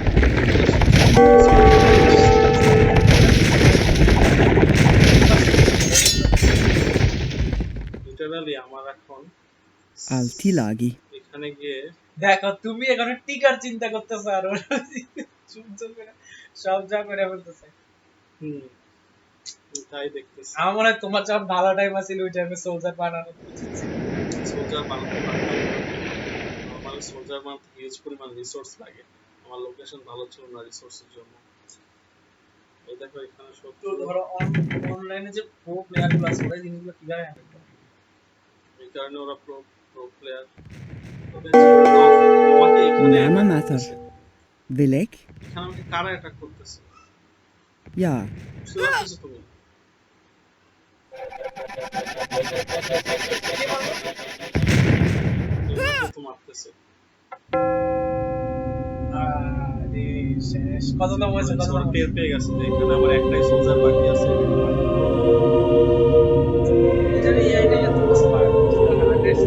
লিটারালি আমার এখন Altilagi. এখানে গিয়ে দেখো তুমি এখন টিকার চিন্তা করতেছো আর ওরা চুপ চুপ করে সব যা করে বলতেছে হুম, তাই দেখতেছি। আমার মনে হয় তোমার যখন ভালো টাইম আছিল ওই টাইমে সোলজার বানানো উচিত ছিল। সোলজার বানাতে পারতাম না। আমার সোলজার বানাতে হিউজ পরিমাণ রিসোর্স লাগে। আমার লোকেশন ভালো ছিল না রিসোর্সের জন্য। এই দেখো এখানে তো শত্রু, ধরো অনলাইনে যে প্রো প্লেয়ার গুলো আছে ওরা এই জিনিসগুলো কিভাবে হ্যান্ডেল করে? এই কারণে ওরা প্রো প্রো প্লেয়ার। তবে আমাকে এখানে Name অ্যাটাক matter. করতেছে, Will ik? এখানে আমাকে কারা অ্যাটাক করতেছে Ja. বুঝতে পারতেছো তুমি? এগুলো তো মারতেছে। আরে শেষ কত দাম হয়েছে কত ওরা দাম টের পেয়ে গেছে যে এখানে আমার একটাই সোলজার বাকি আছে। এটার এআইটা এত স্মার্ট 100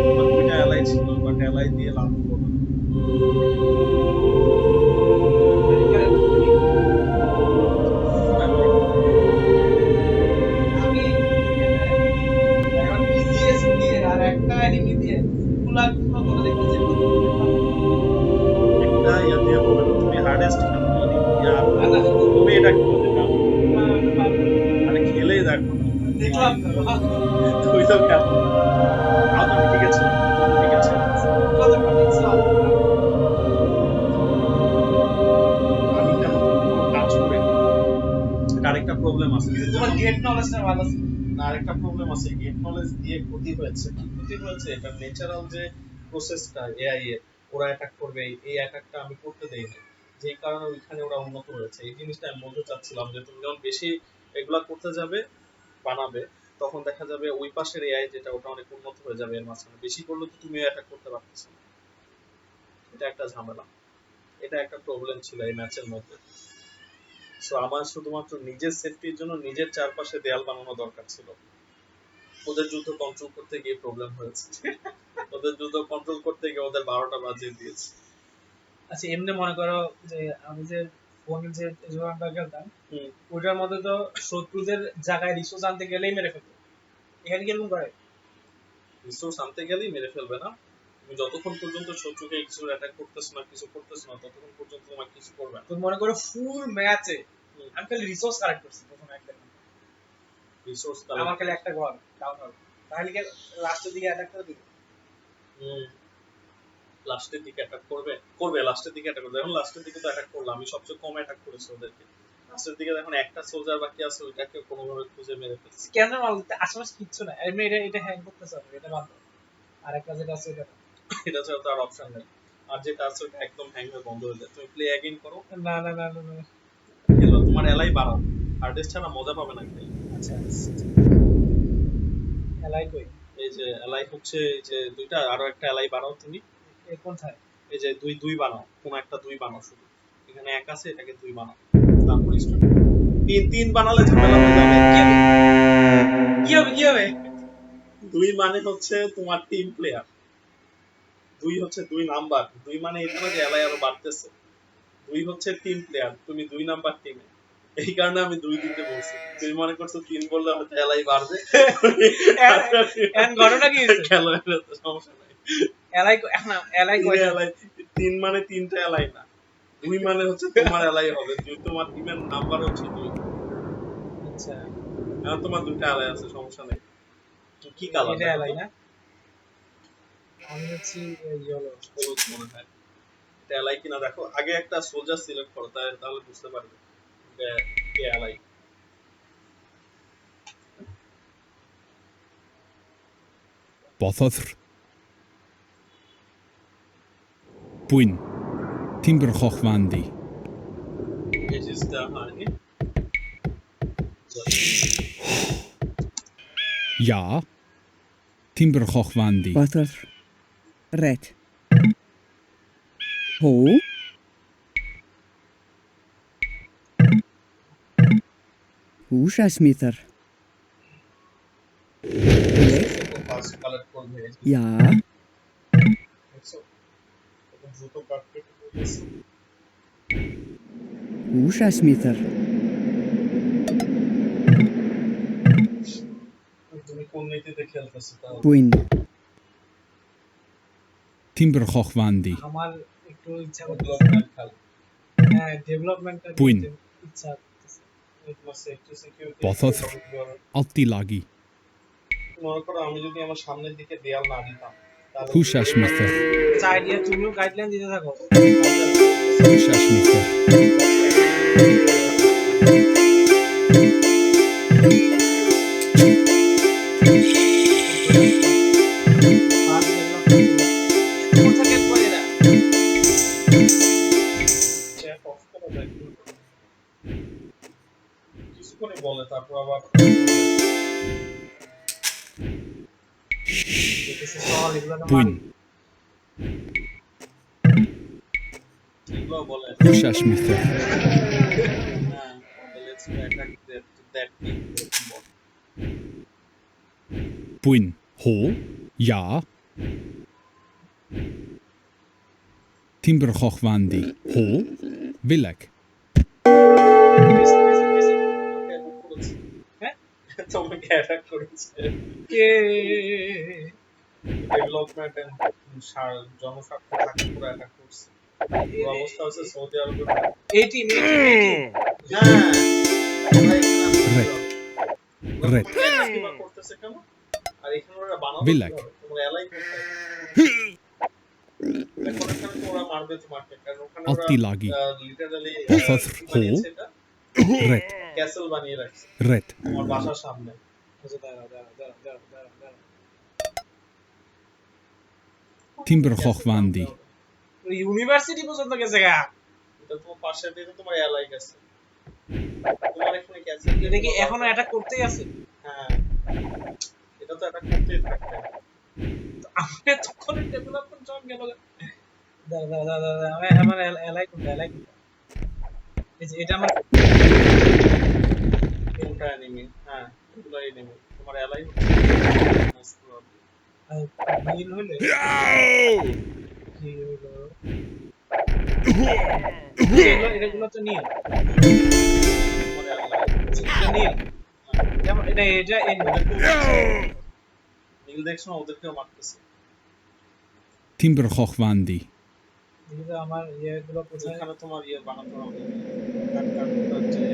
আমার দুইটা অ্যালাই ছিল, বাট অ্যালাই দিয়ে লাভ হলো না। আমি এখন ইজিএস দিয়ে আর একটা এনিমি দিয়ে পুলা পুরো করে দেখতেছি একটা ইয়া দিয়ে হবে না, তুমি হার্ডেস্ট খেলো তুমি এটা করতে পারো। আরে খেলেই দেখো না, দেখলাম তুই তো খেলো আমি ঠিক আছে, ঠিক আছে। আমি তেমন কোনো কাজ করি না। এটা আরেকটা প্রবলেম আছে যে তোমার গেট নলেজটা ভালো আছে না, আরেকটা প্রবলেম আছে, গেট নলেজ দিয়ে ক্ষতি হয়েছে। কি ক্ষতি হয়েছে? এটা ন্যাচারাল যে প্রসেসটা এআই এর, ওরা অ্যাটাক করবে, এই অ্যাটাকটা আমি করতে দেই না, যেই কারণে ওইখানে ওরা উন্নত হয়েছে। এই জিনিসটা আমি বলতে চাচ্ছিলাম যে তুমি যখন বেশি এগুলা করতে যাবে, বানাবে, তখন দেখা যাবে ওই পাশের এআই যেটা ওটা অনেক উন্নত হয়ে যাবে এর মাঝখানে। বেশি করলে তো তুমি অ্যাটাক করতে পারতেছো না। এটা একটা ঝামেলা, এটা একটা প্রবলেম ছিল এই ম্যাচের মধ্যে। সো আমার শুধুমাত্র নিজের সেফটির জন্য নিজের চারপাশে দেয়াল বানানো দরকার ছিল। ওদের যুদ্ধ কন্ট্রোল করতে গিয়ে প্রবলেম হয়েছে। ওদের যুদ্ধ কন্ট্রোল করতে গিয়ে ওদের 12টা বাজিয়ে দিয়েছে। আচ্ছা এমনি মনে করো যে আমি যে ফোনে যে জোয়ানটা খেলতাম হুম, ওইটার মধ্যে তো শত্রুদের জায়গায় রিসোর্স আনতে গেলেই মেরে ফেলতো এখানে কিরকম করে রিসোর্স আনতে গেলেই মেরে ফেলবে না। তুমি যতক্ষণ পর্যন্ত শত্রুকে কিছু অ্যাটাক করতেছ না, কিছু করতেছ না, ততক্ষণ পর্যন্ত তোমার কিছু করবে না। তো মনে করো ফুল ম্যাচে আমি খালি রিসোর্স কালেক্ট করছি প্রথম একটা রিসোর্স আমার খালি একটা ঘর ডাউন হবে তাহলে কি লাস্টের দিকে অ্যাটাক করে দিবে লাস্টের দিকে অ্যাটাক করবে, করবে লাস্টের দিকে অ্যাটাক করবে। এখন লাস্টের দিকে তো অ্যাটাক করলাম, আমি সবচেয়ে কম অ্যাটাক করেছি ওদেরকে। লাস্টের দিকে এখন একটা সোলজার বাকি আছে, ওইটাকে কোনোভাবে খুঁজে মেরে ফেলছি। স্ক্যানার মাল আশেপাশে কিচ্ছু নাই এমনি এটা এটা হ্যাং করতেছে এটা বাদ দাও আর একটা যেটা আছে এটা এটা ছাড়া তো আর অপশন নেই। আর যেটা আছে ওটা একদম হ্যাং হয়ে বন্ধ হয়ে যায়। তুমি প্লে অ্যাগেইন করো, না না না না না খেলো, তোমার এলাই বাড়াও। হার্ডেস্ট ছাড়া মজা পাবে না খেলে। আচ্ছা এলাই কই এই যে এলাই হচ্ছে এই যে দুইটা, আরো একটা এলাই বানাও তুমি। এই কোনথায় এই যে দুই দুই বানাও, কোন একটা দুই বানাও শুধু। এখানে এক আছে, এটাকে দুই বানাও, তারপর স্টার্ট। তিন তিন বানালে ঝামেলা হয়ে যাবে। কি হবে কি হবে দুই মানে হচ্ছে তোমার টিম প্লেয়ার, দুই হচ্ছে দুই নাম্বার। দুই মানে এটা না যে এলাই আরো বাড়তেছে। দুই হচ্ছে টিম প্লেয়ার, তুমি দুই নাম্বার টিমে। এই কারণে আমি দুই দিতে বলছি। তুমি মনে করছো তিন বললে হয়তো এলাই বাড়বে। এন ঘটনা কি হইছে খেলো, এটা তো সমস্যা নাই। এলাই এখন এলাই কই এলাই তিন মানে তিনটা এলাই না, দুই মানে হচ্ছে তোমার এলাই হবে। দুই তোমার টিমের নাম্বার হচ্ছে দুই। আচ্ছা এখন তোমার দুইটা এলাই আছে, সমস্যা নেই। কি কালার এটা এলাই না আমি হচ্ছি ইয়েলো হলুদ মনে হয়। এটা এলাই কিনা দেখো, আগে একটা সোলজার সিলেক্ট করো, তাহলে বুঝতে পারবে যে কে এলাই। Bothothr. Buin. Timberchochwandi. It is the honey. Ja. Timberchochwandi. Wat er? Red. Ho. Húsasmitar. Collect করবে। Ja. দেখছো? কত দ্রুত কাটতে বলেছে। Húsasmitar. তুমি কোন নীতিতে খেলতেছো তাও? Buin. Timberchochwandi. আমার একটু ইচ্ছা করতে ডেভেলপমেন্ট খেল। হ্যাঁ ডেভেলপমেন্টটা Buin. ইচ্ছা করতেছে। তোমার সেফটি সিকিউরিটি Bothoth. Altilagi. মনে করো আমি যদি আমার সামনের দিকে দেয়াল না দিতাম তাহলে Húsasmither. আচ্ছা আইডিয়া তুমিও গাইডলাইন দিতে থাকো। Húsasmither. ফার্স্ট ডেভেলপমেন্ট কোথা থেকে করে এরা? চ্যাট অফ করা যায় কিছুক্ষণই বলে তারপর আবার দেখতেছি সল এগুলো না Buin. এগুলো বলে Húsasmither. হ্যাঁ let's attack that bot Buin. Ho. Ja. Timberhochwandi. Ho. Willek. হ্যাঁ তোমাকে অ্যাটাক করেছে কে ডেভেলপমেন্ট এন্ড জনস্বার্থ থাকা পুরো অ্যাটাক করছে পুরো অবস্থা হচ্ছে সৌদি আরবের এই টিম হ্যাঁ আমরা এখানে Red. কিবা করতেছে কেন আর এখানে ওরা বানাবে Willek. তোমরা এলাই করতে এখন এখানে তো ওরা মারবে তোমাকে কারণ ওখানে ওরা Altilagi. Literally Bothoth. Ho. Red. Castle বানিয়ে রাখছে Red. আমার বাসার সামনে আচ্ছা দাঁড়া Timberhochwandi. ইউনিভার্সিটি পর্যন্ত গেছে গা। এটা তোমার পাশে দিয়ে তো তোমার এলাই গেছে তোমার এখানে ক্যাসেল এটা কি এখনো অ্যাটাক করতেই আছে? হ্যাঁ এটা তো অ্যাটাক করতেই থাকবে আমি তখন ডেভেলপমেন্ট জব গেল দাঁড়া আমি আমার এলাই কোনটা এই যে এটা আমার কোনটা এনিমি হ্যাঁ এগুলো এনিমি তোমার এলাই মোস্ট প্রবাবলি নীল হইলে কি হইলো এগুলো তো নীল তোমার এলাই এটা নীল যেমন এটা নীল দেখছো না ওদেরকেও মারতেছে Timberhochwandi. এগুলো আমার ইয়েগুলো কোথায় এখানে তোমার ইয়ে বানাতে হবে কাট যে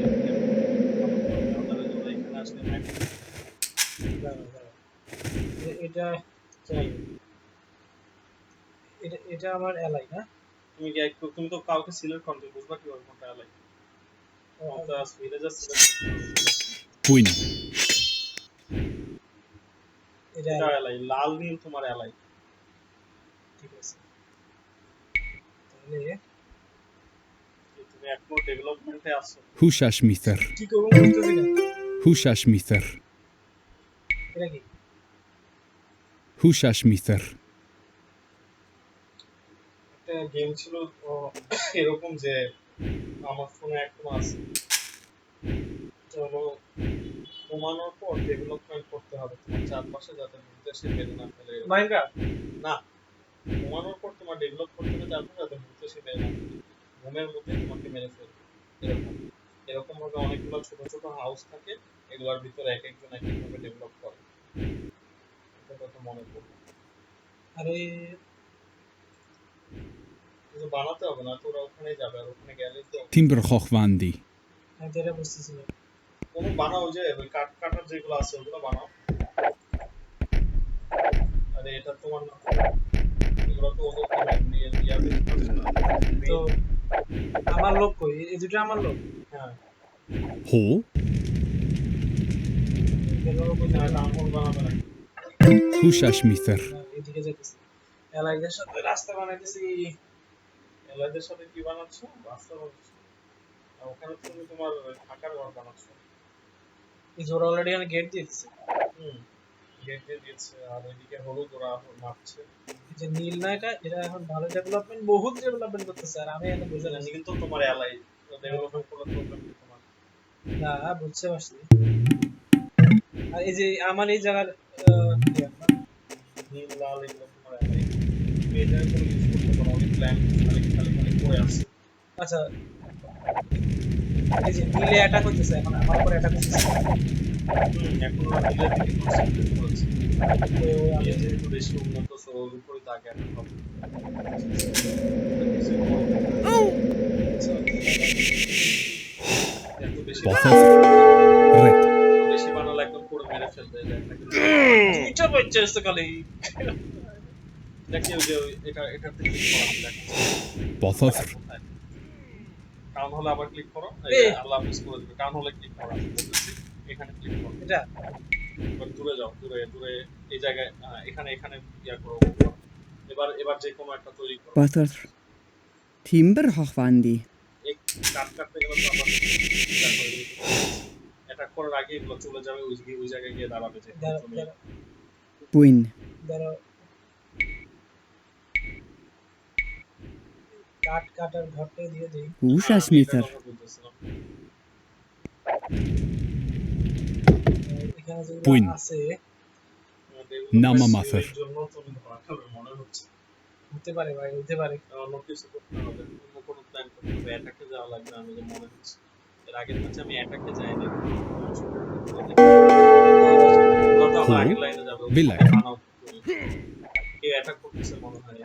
আমাদের জন্য এখানে আসলে ম্যাপ দাঁড়া। এটা চল এটা আমার এলাই না তুমি কি একটু তুমি তো কাউকে সিলেক্ট করতে বুঝবা কিভাবে কোনটা এলাই তো ভিলেজার সিলেক্ট Buin. এটা এটা এলাই লাল নীল তোমার এলাই ঠিক আছে তাহলে তুমি এখনো ডেভেলপমেন্টে আছো Húsasmither. কি করব বুঝতেছি না Húsasmither. এটা কি Húsasmither. একটা গেম ছিল এরকম যে আমার ফোনে এখনো আছে চলো কমানোর পর ডেভেলপমেন্ট করতে হবে তোমার চারপাশে যাতে নির্দেশে বেড়ে না ফেলে মাইনক্রাফট না কমানোর পর তোমার ডেভেলপ করতে হবে চারপাশে যাতে নির্দেশে বেড়ে না ঘুমের মধ্যে তোমাকে মেরে ফেলবে এরকম এরকম ভাবে অনেকগুলো ছোট ছোট হাউস থাকে এগুলোর ভিতরে এক একজন এক একভাবে ডেভেলপ করে এটা কথা মনে করবে আরে কিন্তু বানাতে হবে না তো ওরা ওখানে যাবে আর ওখানে গেলে তো Timberhochwandi. আমি যেটা বুঝতেছি না কোনো বানাও যে ওই কাটার যেগুলো আছে ওগুলো বানাও আরে এটা তোমার না এগুলো তো ওদের নিয়ে ইয়াবে তো আমার লোক কই এই দুটো আমার লোক হ্যাঁ Ho. এগুলো কই এটা আমল বানাবে না Húsasmither. এদিকে যেতেছি এলাইদের সাথে রাস্তা বানাইতেছি এলাদের সাথে কি বানাচ্ছো রাস্তা বানাচ্ছো আর ওখানে তুমি তোমার থাকার ঘর বানাচ্ছো এই জোর অলরেডি আমি গেট দিয়ে দিছি গেট দিয়ে দিয়েছে আর ওইদিকে হলুদ ওরা মারছে এই যে নীল না এটা এখন ভালো ডেভেলপমেন্ট বহুত ডেভেলপমেন্ট করতেছে আর আমি এখন বুঝে না কিন্তু তোমার এলাই ডেভেলপমেন্ট করার প্রবলেম কি তোমার না বুঝতে পারছি আর এই যে আমার এই জায়গার নীল লাল এগুলো তোমার এলাই তুমি এটা কোনো ইউজ করতে পারো অনেক প্ল্যান খালি করে আছে আচ্ছা এই যে নীলে অ্যাটাক হচ্ছে এখন আমার উপর অ্যাটাক হচ্ছে এখন ওরা নীলের দিকে কনসেন্ট্রেট করেছে তো আমি আমি যেহেতু বেশি উন্নত সো ওর উপরে তাকে একটা হবে এত বেশি Bother. Red. বেশি বানালে একদম পুরো মেরে ফেলবে যে একটা কিন্তু দুইটা বাচ্চা আছে খালি দেখি ওই যে এটাতে ক্লিক করা দেখাচ্ছে Bother. কোথায় টাউন হলে আবার ক্লিক করো এ। আল্লাহ হাফেজ করে দিবে টাউন হলে ক্লিক করো আমি বলতেছি এখানে ক্লিক করো এটা এবার দূরে যাও দূরে এই জায়গায় এখানে ইয়া করো এবার যে কোনো একটা তৈরি করো Bother. Timber hochwandi. এই কাটতে গেলে তো আবার অ্যাটাক করার আগে এগুলো চলে যাবে ওই জায়গায় গিয়ে দাঁড়াবে যে দাঁড়া তুমি দাঁড়া Buin. দাঁড়া কাটার ঘরটা দিয়ে দিই Husha-Smither. এখানে যেগুলো Buin. আছে Nama Mather. জন্য তুমি ধরা খাবে মনে হচ্ছে হতে পারে ভাই হতে পারে অন্য কিছু করতে হবে অন্য কোনো প্ল্যান করতে হবে অ্যাটাকে যাওয়া লাগবে আমি যে মনে হচ্ছে এর আগের ম্যাচে আমি অ্যাটাকে যাইনি Who? Vilek. কেউ অ্যাটাক করতেছে মনে হয়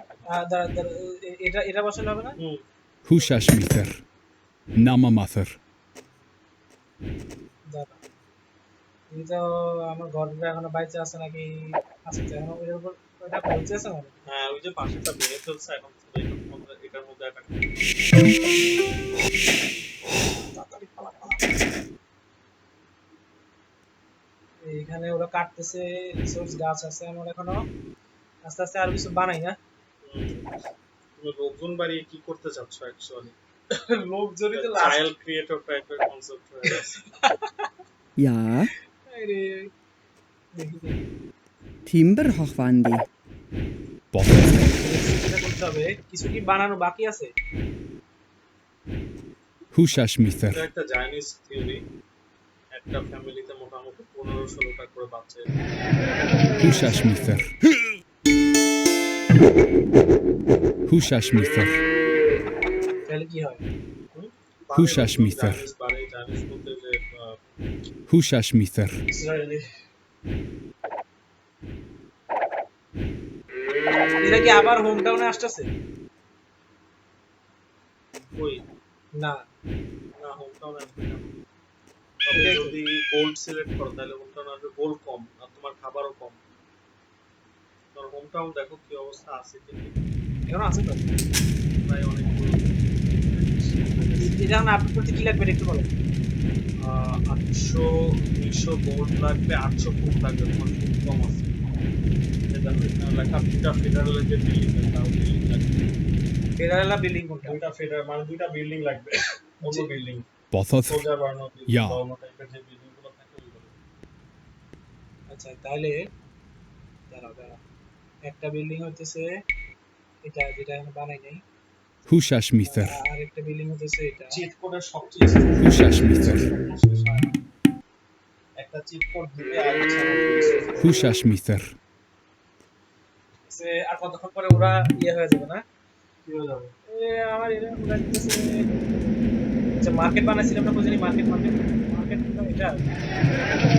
দাঁড়া দাঁড়া এটা এটা বসানো হবে না Husha-Smither. Nama Mather. দাঁড়া এই তো আমার ঘরটা এখনো বাইচে আছে নাকি আছে তো এখনো ওইটার উপর ওটা বলছে আছে মানে হ্যাঁ ওই যে পাশেটা ভেঙে ফেলছে এখন এটার মধ্যে অ্যাটাক তাড়াতাড়ি পালা পালা এইখানে ওরা কাটতেছে রিসোর্স গাছ আছে আমার এখনো আস্তে আস্তে আর কিছু বানাই না তুমি লোকজন বাড়িয়ে কি করতে চাচ্ছ অ্যাকচুয়ালি লোক জড়িত চাইল্ড ক্রিয়েটর টাইপের কনসেপ্ট হয়ে গেছে Ja. আরে দেখি দেখি Timber hochwandi. Bother. এটা করতে হবে কিছু কি বানানো বাকি আছে Husha-Smither. এটা একটা জাইনিজ থিওরি একটা ফ্যামিলিতে মোটামুটি 15-16টা করে বাচ্চা Husha-Smither. Husha-Smither. তাহলে কি হয় Husha-Smither. জাইনিজ বলতে যে Husha-Smither. ইসরায়েলি এরা কি আবার হোম টাউনে আসতেছে ওই না না হোমটাউন আসবে না তবে যদি গোল্ড সিলেক্ট করো তাহলে হোমটাউন আসবে গোল্ড কম আর তোমার খাবারও কম তোমার হোমটাউন দেখো কি অবস্থা আছে কিন্তু এখন আছে তো প্রায় অনেক এটা এখন আপডেট করতে কি লাগবে এটা একটু বলো 800-900 গোল্ড লাগবে 800 ফুট লাগবে তোমার খুব কম আছে এটা লেখা দুটা ফেডারেলের যে বিল্ডিং তাও বিল্ডিং লাগবে ফেডারেলা বিল্ডিং কোনটা দুইটা ফেডার মানে দুইটা বিল্ডিং লাগবে অন্য বিল্ডিং Bother. সোজা বানানো Yeah. টাইপের যে বিল্ডিং গুলো থাকে ওইগুলো আচ্ছা তাহলে দাঁড়াও দাঁড়াও একটা বিল্ডিং হইতেছে এটা যেটা এখন বানাই নাই Husha-Smither. আর একটা বিল্ডিং হইতেছে এটা চিট কোডের সবচেয়ে Husha-Smither. একটা চিট কোড দিবে আর হচ্ছে Husha-Smither. সে আর কতক্ষণ পরে ওরা ইয়ে হয়ে যাবে না কি হয়ে যাবে আমার এটা ওরা দিতেছে আচ্ছা মার্কেট বানাইছিলাম না বুঝলি মার্কেট মার্কেট মার্কেট এটা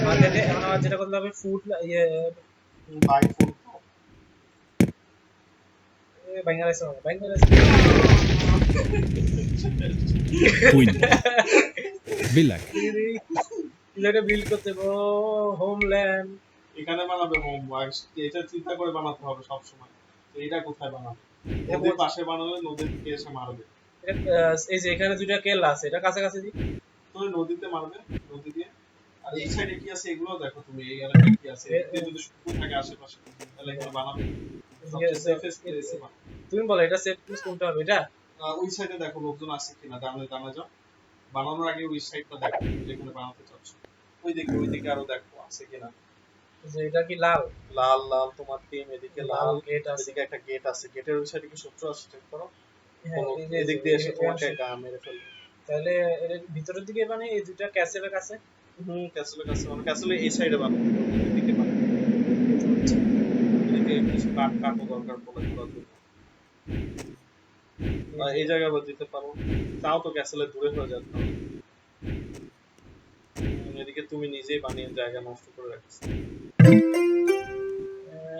মার্কেটে এখন আমার যেটা করতে হবে ফুড ইয়ে buy food Bangladesh Bangladesh Buin. Vilek. এটা বিল্ড করতে হোমল্যান্ড এখানে বানাবে হোম এটা চিন্তা করে বানাতে হবে সব সময় তো এটা কোথায় বানাবে নদীর পাশে বানালে নদীর দিকে এসে মারবে এই যে এখানে দুইটা কেল্লা আছে এটা কাছাকাছি দি তুমি নদীতে মারবে নদী দিয়ে আর এই সাইডে কি আছে এগুলো দেখো তুমি এই এলাকায় কি আছে এদিকে যদি শুকনো থাকে আশেপাশে তাহলে এখানে বানাবে সবচেয়ে সেফেস্ট প্লেসে তুমি বলো এটা সেফ প্লেস কোনটা হবে এটা ওই সাইডে দেখো লোকজন আছে কিনা দামে যাও বানানোর আগে ওই সাইডটা দেখো যেখানে বানাতে চাচ্ছ ওইদিকে আরো দেখো আছে কিনা যে এটা কি লাল লাল লাল তোমার টিম এদিকে লাল গেট আছে এদিকে একটা গেট আছে গেটের ওই সাইডে কি শত্রু আছে চেক করো হ্যাঁ, এই যে- এদিক দিয়ে এসে এই তোমাকে অংশে। গা মেরে ফেলবে তাহলে এর ভিতরের দিকে মানে এই দুইটা ক্যাসেলের কাছে ক্যাসেলের কাছে মানে ক্যাসেলে এই সাইডে বানাবো এদিকে বানাবো এদিকে কিছু কাঠও দরকার পড়ে করার জন্য আর এই জায়গায় আবার দিতে পারো তাও তো ক্যাসেলের দূরে হয়ে যাবে এদিকে তুমি নিজেই বানিয়ে জায়গা নষ্ট করে রাখছো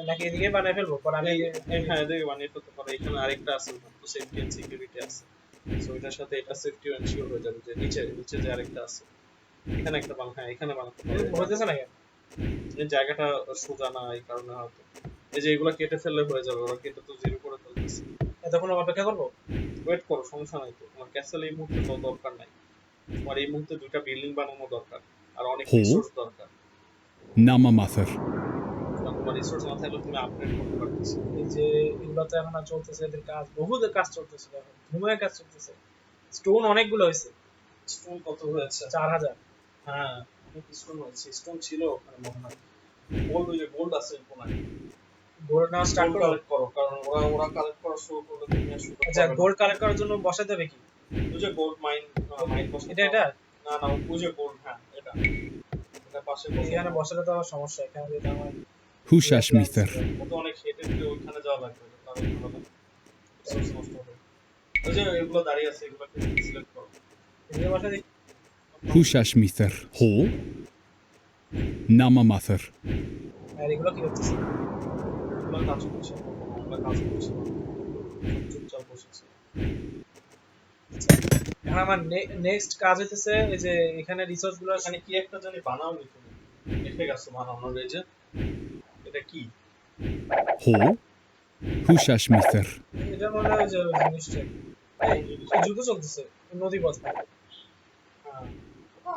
নাকি এদিকে বানাই ফেলবো পর আমি হ্যাঁ এদিকে বানিয়ে ফেলতে পারো এখানে আরেকটা আছে তো সেফটি এন্ড সিকিউরিটি আছে সো এটার সাথে এটা সেফটি এনশিওর হয়ে যাবে যে নিচে নিচে যে আরেকটা আছে এখানে একটা বানানো, হ্যাঁ এখানে বানাতে হইতেছে না কেন? এই জায়গাটা সোজা না এই কারণে হয়তো এই যে এগুলো কেটে ফেললে হয়ে যাবে, ওরা কেটে তো জিরো করে ফেলতেছে। এতক্ষণ অপেক্ষা করবো? ওয়েট করো, সমস্যা নাই তো, তোমার ক্যাসেল এই মুহূর্তে তো দরকার নাই, তোমার এই মুহূর্তে দুইটা বিল্ডিং বানানো দরকার আর অনেক হো? রিসোর্স দরকার। Nama Mather. কারণ তোমার রিসোর্স না থাকলে তুমি আপগ্রেড করতে পারতেছো। এই যে এগুলো তো এখন আর চলতেছে, এদের কাজ বহুদের কাজ চলতেছে, এখন ধুমের কাজ চলতেছে। স্টোন অনেকগুলো হয়েছে, স্টোন কত হয়েছে? 4000। হ্যাঁ অনেক স্টোন হয়েছে, স্টোন ছিল ওখানে মনে হয়। গোল্ড, ওই যে গোল্ড আছে ওখানে, গোল্ড নেওয়া স্টার্ট গোল্ড করো। কালেক্ট করো, কারণ ওরা কালেক্ট করা শুরু করলে তুমি আর শুরু আচ্ছা, করবে না। গোল্ড কালেক্ট করার জন্য বসাতে হবে কি? ওই যে গোল্ড মাইন বসে এটা এটা না না ওই যে গোল্ড, হ্যাঁ এটা এটা পাশে বসে এখানে বসালে তো আমার সমস্যা, এখানে যেটা আমার Húsásmíter. ও তো অনেক হেঁটে হেঁটে ওইখানে যাওয়া লাগবে, কারণ ওখানে রিসোর্স নষ্ট হবে। ওই যে এগুলো দাঁড়িয়ে আছে, এগুলোকে সিলেক্ট করো। এখানে বসা দিই। Húsásmíter. Hó? Nama Mather. আর এগুলো কি করতেছে? এগুলো কাজ করছে না, আমরা কাজ করছি না, চুপচাপ বসেছি। এখন আমার নেক্সট কাজ হইতেছে এই যে এখানে রিসোর্স গুলো এখানে কি একটা জানি বানাও নি তুমি, দেখে গেছো বানানোর, এই যে এটা কি? Hó? Húsásmíter. এটা মনে হয় যে জিনিসটা এই যুদ্ধ চলতেছে নদী পথে। হ্যাঁ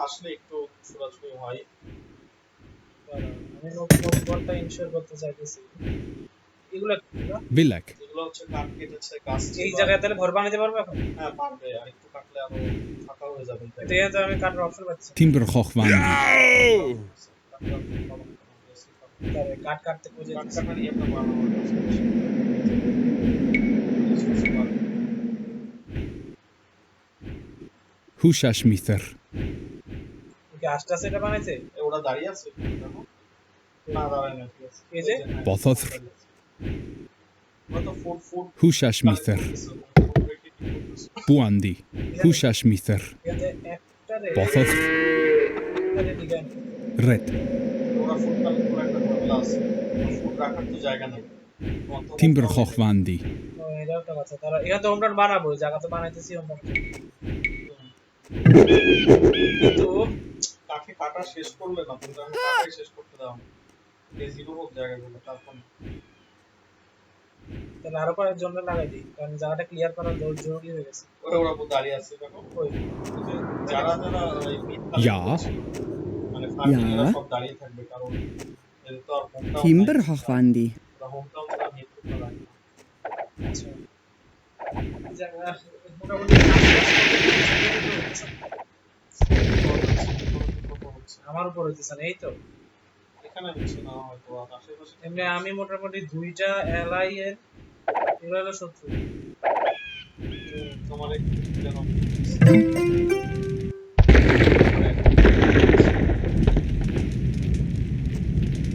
আসলে একটু ছোড়াছুড়ি হয়। আমি নদী পথটা ইনশিওর করতে চাইতেছি। এগুলো কি না? Vilek. এগুলো হচ্ছে কাঠ কেটেছে, গাছ ছিল। এই জায়গায় তাহলে ঘর বানাতে পারবো এখন? হ্যাঁ পারবে, আর একটু কাটলে আরো ফাঁকা হয়ে যাবে। তো এখানে তো আমি কাটার অপশন পাচ্ছি না। Timberhochwandi. তাহলে কাট কাটতে খুঁজে কাঠ দিচ্ছি। কাটার ইয়েটা বানানো হয়েছে। Húsásmíter. কি আস্তে আস্তে এটা বানাইছে? ওরা দাঁড়িয়ে আছে দেখো। না দাঁড়ায় না, ঠিক আছে। এই যে? হ্যাঁ, Bothodr. ওরা তো food food Húsásmíter. Buandi. Húsásmíter. এখানে একটা রে Bothodr. একটা ডিজাইন। Red. ওরা ফুড কালেক্ট করে একটা ঝামেলা আছে, ফুড রাখার তো জায়গা নেই। Timberhochwandi. ও এটাও একটা কথা। তাহলে এখানে তো হোমটাউন বানাবো, ওই জায়গা তো বানাইতেছি হোমটাউন। কিন্তু কাঠে কাটা শেষ করলে না, তুমি তাহলে কাটাই শেষ করতে দাও। এই জিরো হোক জায়গাগুলো, তারপর তাহলে আরো কয়েক জন্য লাগাই দিই, কারণ জায়গাটা ক্লিয়ার করা জরুরি হয়ে গেছে। ওরা দাঁড়িয়ে আছে দেখো। ওই ওই যে যারা যারা এই মিট Ja. মানে ফার্মিং Ja. সব দাঁড়িয়ে থাকবে, কারণ এদের তো আর হোমটাউন Timberhochwandi. হোমটাউন ছাড়া মিট করতে লাগে না। আচ্ছা জায়গা মোটামুটি আমার উপর হইতেছে না, এই তো এখানে হচ্ছে না হয়তো, আর আশেপাশে এমনি আমি মোটামুটি দুইটা এলআই এর এগুলো হলো শত্রু। তোমার একটু যেন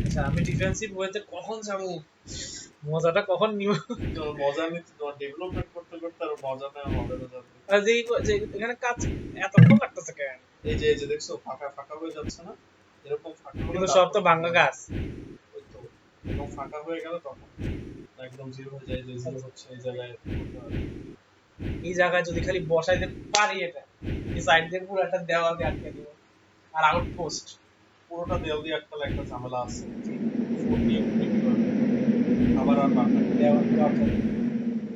আচ্ছা আমি ডিফেন্সিভ ওয়েতে কখন যাবো, মজাটা কখন নিব? তোমার মজা নিতে, তোমার ডেভেলপমেন্ট করতে করতে আর মজা নেওয়া হবে না যাবে। আর যে এখানে কাজ এতক্ষণ লাগতেছে কেন? এই যে দেখছো ফাঁকা ফাঁকা হয়ে যাচ্ছে না, এরকম ফাঁকা হলে কিন্তু সব তো ভাঙ্গা গাছ। ওই তো এরকম ফাঁকা হয়ে গেল তখন একদম জিরো হয়ে যায়, যে জিরো হচ্ছে এই জায়গায় করতে হবে। এই জায়গায় যদি খালি বসাইতে পারি, এটা এই সাইড দিয়ে পুরো একটা দেওয়াল দিয়ে আটকে দিব, আর আউটপোস্ট পুরোটা দেয়াল দিয়ে আটকালে একটা ঝামেলা আছে, ফুড নিয়ে উঠে কিভাবে আবার আর বাকি দেওয়াল দরজা।